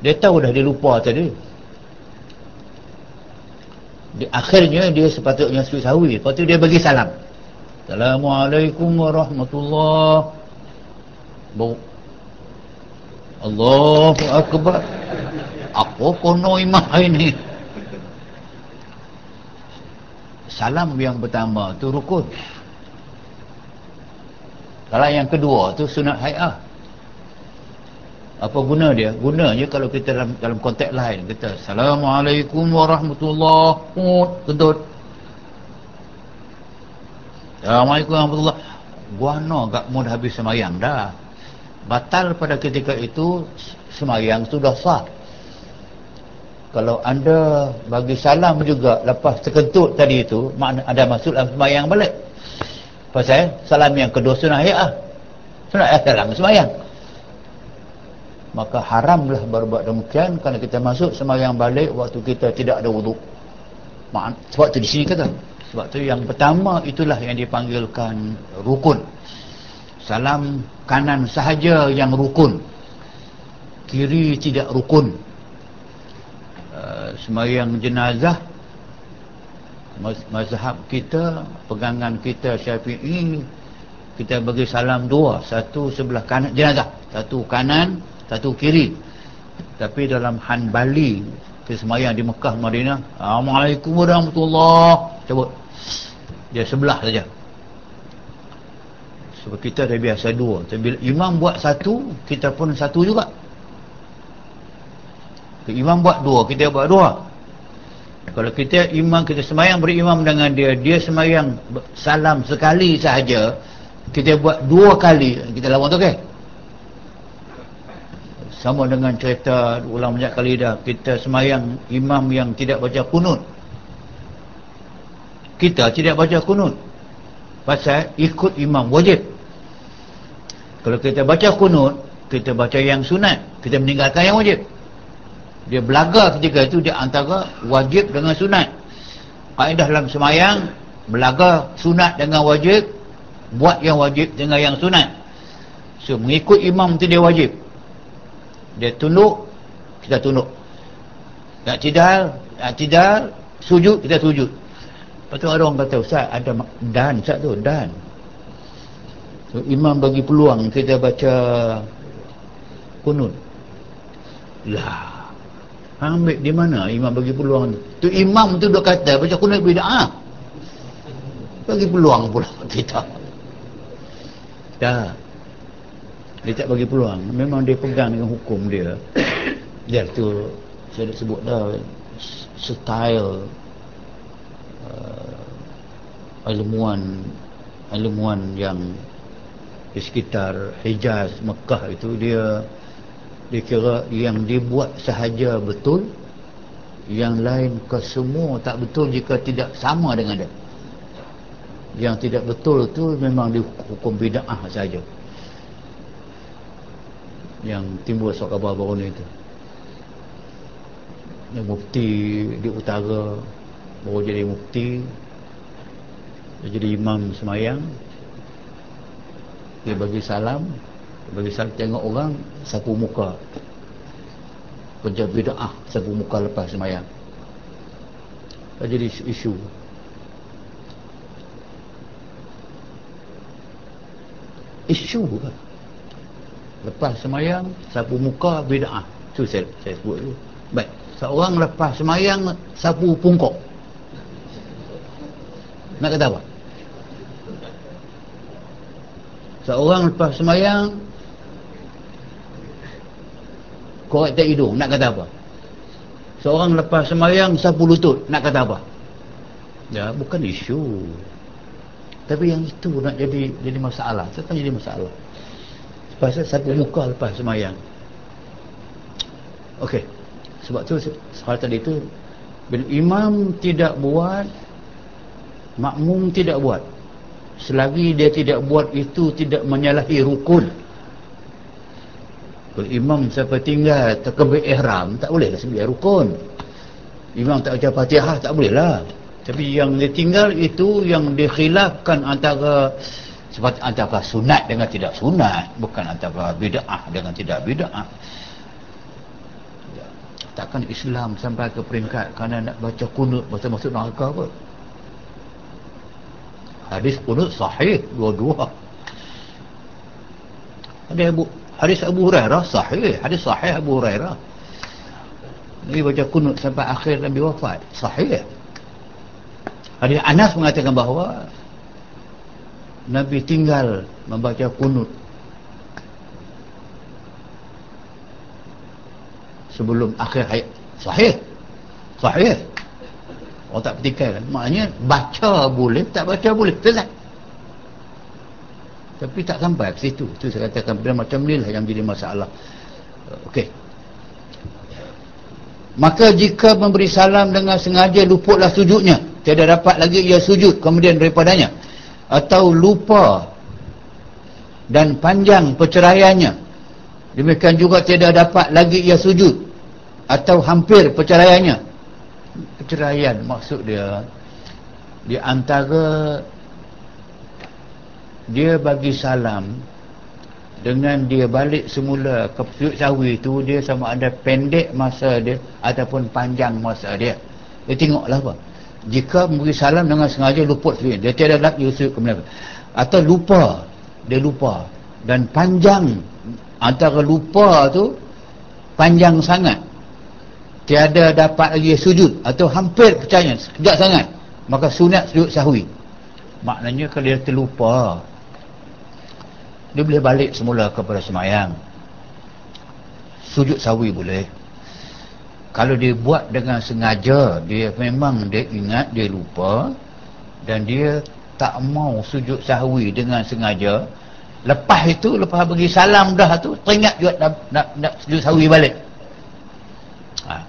Dia tahu dah dia lupa tadi. Akhirnya dia sepatutnya sujud sahwi. Lepas tu dia bagi salam, Assalamualaikum warahmatullahi wabarakatuh. Allahu Akbar. Apa kono imam ini? Salam yang pertama tu rukun. Kalau yang kedua tu sunat hai'ah. Apa guna dia? Gunanya kalau kita dalam konteks lain, kita Assalamualaikum warahmatullahi wabarakatuh, kentut. Assalamualaikum warahmatullahi wabarakatuh. Guana kat mu dah habis semayang dah. Batal pada ketika itu, semayang sudah sah. Kalau anda bagi salam juga lepas terkentut tadi itu, makna ada masuk dalam semayang balik. Pasal salam yang kedua sunat hai'ah. Sunat hai'ah salam semayang. Maka haramlah berbuat demikian kerana kita masuk semayang balik waktu kita tidak ada wuduk. Sebab tu di sini kata. Sebab tu yang pertama itulah yang dipanggilkan rukun. Salam kanan sahaja yang rukun, kiri tidak rukun. Semayang jenazah, mazhab kita, pegangan kita Syafi'i, kita bagi salam dua, satu sebelah kanan jenazah, satu kanan, satu kiri. Tapi dalam Hanbali, kita semayang di Mekah, Madinah, Assalamualaikum warahmatullahi wabarakatuh, cabut, dia sebelah saja. Sebab kita dah biasa dua. Tapi bila imam buat satu, kita pun satu juga. Imam buat dua, kita buat dua. Kalau kita imam, kita semayang berimam dengan dia, dia semayang salam sekali sahaja, kita buat dua kali, kita lawan tu, okey? Sama dengan cerita ulang banyak kali dah, kita semayang imam yang tidak baca kunut, kita tidak baca kunut pasal ikut imam wajib. Kalau kita baca kunut, kita baca yang sunat, kita meninggalkan yang wajib. Dia belaga ketika itu dia antara wajib dengan sunat. Kaedah dalam semayang, belaga sunat dengan wajib, buat yang wajib dengan yang sunat. So mengikut imam tu dia wajib. Dia tunduk, kita tunduk. I'tidal, sujud, kita sujud. Lepas tu ada orang kata, Ustaz ada dan, Ustaz tu dan. So, imam bagi peluang kita baca kunut. Lah, ambil di mana imam bagi peluang tu? Imam tu dah kata baca kunut bid'ah. Bagi peluang pula kita. Dah. Dia tak bagi peluang. Memang dia pegang dengan hukum dia. Dia tu saya dah sebut dah, style ilmuwan yang di sekitar Hijaz, Mekah itu, dia kira yang dibuat sahaja betul, yang lain kesemua tak betul jika tidak sama dengan dia. Yang tidak betul tu memang dihukum bid'ah saja. Yang timbul suatu khabar baru ni tu, yang mufti di utara baru jadi mufti, dia jadi imam semayang, dia bagi salam, tengok orang sapu muka, kerja bid'ah, sapu muka lepas semayang. Dah jadi isu. Isu kan? Lepas semayang sapu muka bid'ah. Tu saya sebut dulu. Baik, seorang lepas semayang sapu pungkok, nak kata apa? Seorang lepas semayang korek tak hidung, nak kata apa? Seorang lepas semayang sapu lutut, nak kata apa? Ya, bukan isu. Tapi yang itu nak jadi masalah. Tetap jadi masalah. Pasal sapu muka lepas semayang. Okey. Sebab tu soal tadi tu, bila imam tidak buat, makmum tidak buat. Selagi dia tidak buat itu tidak menyalahi rukun. Kalau imam sampai tinggal takbir ihram, tak boleh lah sebagai rukun. Imam tak baca Fatihah, tak boleh lah. Tapi yang dia tinggal itu yang dikhilafkan antara seperti antara sunat dengan tidak sunat, bukan antara bid'ah dengan tidak bid'ah. Takkan Islam sampai ke peringkat kerana nak baca kunut masuk neraka apa? Hadis kunut sahih dua-dua. Hadis Abu Hurairah sahih, hadis sahih Abu Hurairah. Dia baca kunut sampai akhir Nabi wafat, sahih. Hadis Anas mengatakan bahawa Nabi tinggal membaca kunut sebelum akhir hayat. Sahih. Orang tak petikai kan. Maknanya baca boleh, tak baca boleh, selesai. Tapi tak sampai ke situ. Itu saya katakan benda macam ni lah yang jadi masalah. Okey. Maka jika memberi salam dengan sengaja luputlah sujudnya, tiada dapat lagi ia sujud kemudian daripadanya, atau lupa dan panjang perceraiannya, demikian juga tiada dapat lagi ia sujud, atau hampir perceraiannya. Perceraian maksud dia di antara dia bagi salam dengan dia balik semula ke sujud sahwi itu, dia sama ada pendek masa dia ataupun panjang masa dia. Dia tengoklah apa. Jika memberi salam dengan sengaja luput sujud, dia tiada lagi sujud kemudian, atau lupa, dia lupa, dan panjang antara lupa tu panjang sangat, tiada dapat lagi sujud, atau hampir percaya sekejap sangat, maka sunat sujud sahwi. Maknanya kalau dia terlupa, dia boleh balik semula kepada semayang, sujud sahwi boleh. Kalau dia buat dengan sengaja, dia memang dia ingat, dia lupa, dan dia tak mau sujud sahwi dengan sengaja, lepas itu, lepas bagi salam dah tu, teringat juga nak sujud sahwi balik.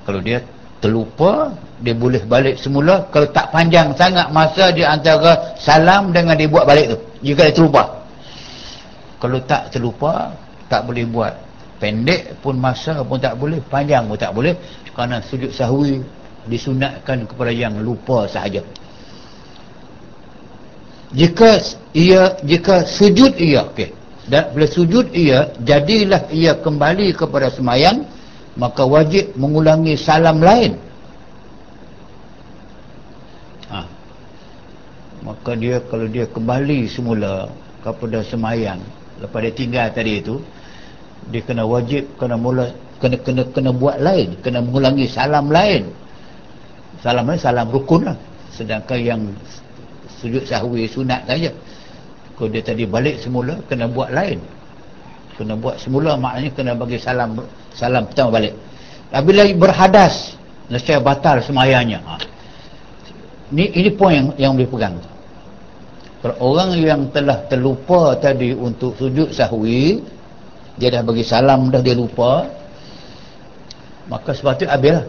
Kalau dia terlupa, dia boleh balik semula kalau tak panjang sangat masa di antara salam dengan dia buat balik tu, jika dia terlupa. Kalau tak terlupa, tak boleh buat. Pendek pun masa pun tak boleh, panjang pun tak boleh, kerana sujud sahwi disunatkan kepada yang lupa sahaja. Jika sujud ia, okey, dan bila sujud ia, jadilah ia kembali kepada semayang, maka wajib mengulangi salam lain. Maka dia, kalau dia kembali semula kepada semayang lepas dia tinggal tadi itu, dia kena wajib, kena buat lain, kena mengulangi salam lain. Salam lain, salam rukun lah. Sedangkan yang sujud sahwi sunat saja. Kalau dia tadi balik semula, kena buat lain. Kena buat semula, maknanya kena bagi salam pertama balik. Apabila berhadas, nescaya batal semayangnya. Ini poin yang boleh pegang. Kalau orang yang telah terlupa tadi untuk sujud sahwi, dia dah bagi salam dah, dia lupa, maka sepatutnya habislah.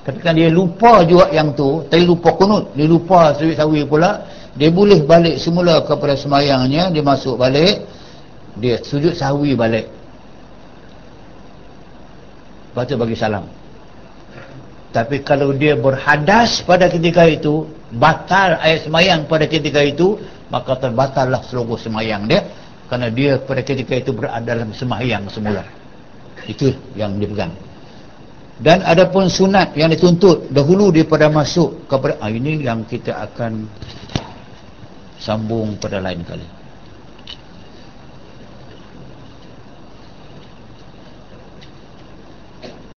Tapi kan dia lupa juga yang tu, tadi lupa kunut, dia lupa sujud sahwi pula, dia boleh balik semula kepada semayangnya, dia masuk balik, dia sujud sahwi balik, lepas tu bagi salam. Tapi kalau dia berhadas pada ketika itu, batal ayat semayang pada ketika itu, maka terbatallah seluruh semayang dia, kerana dia pada ketika itu berada dalam semayang semula. Itu yang dipegang. Dan adapun sunat yang dituntut dahulu daripada masuk kepada ini yang kita akan sambung pada lain kali.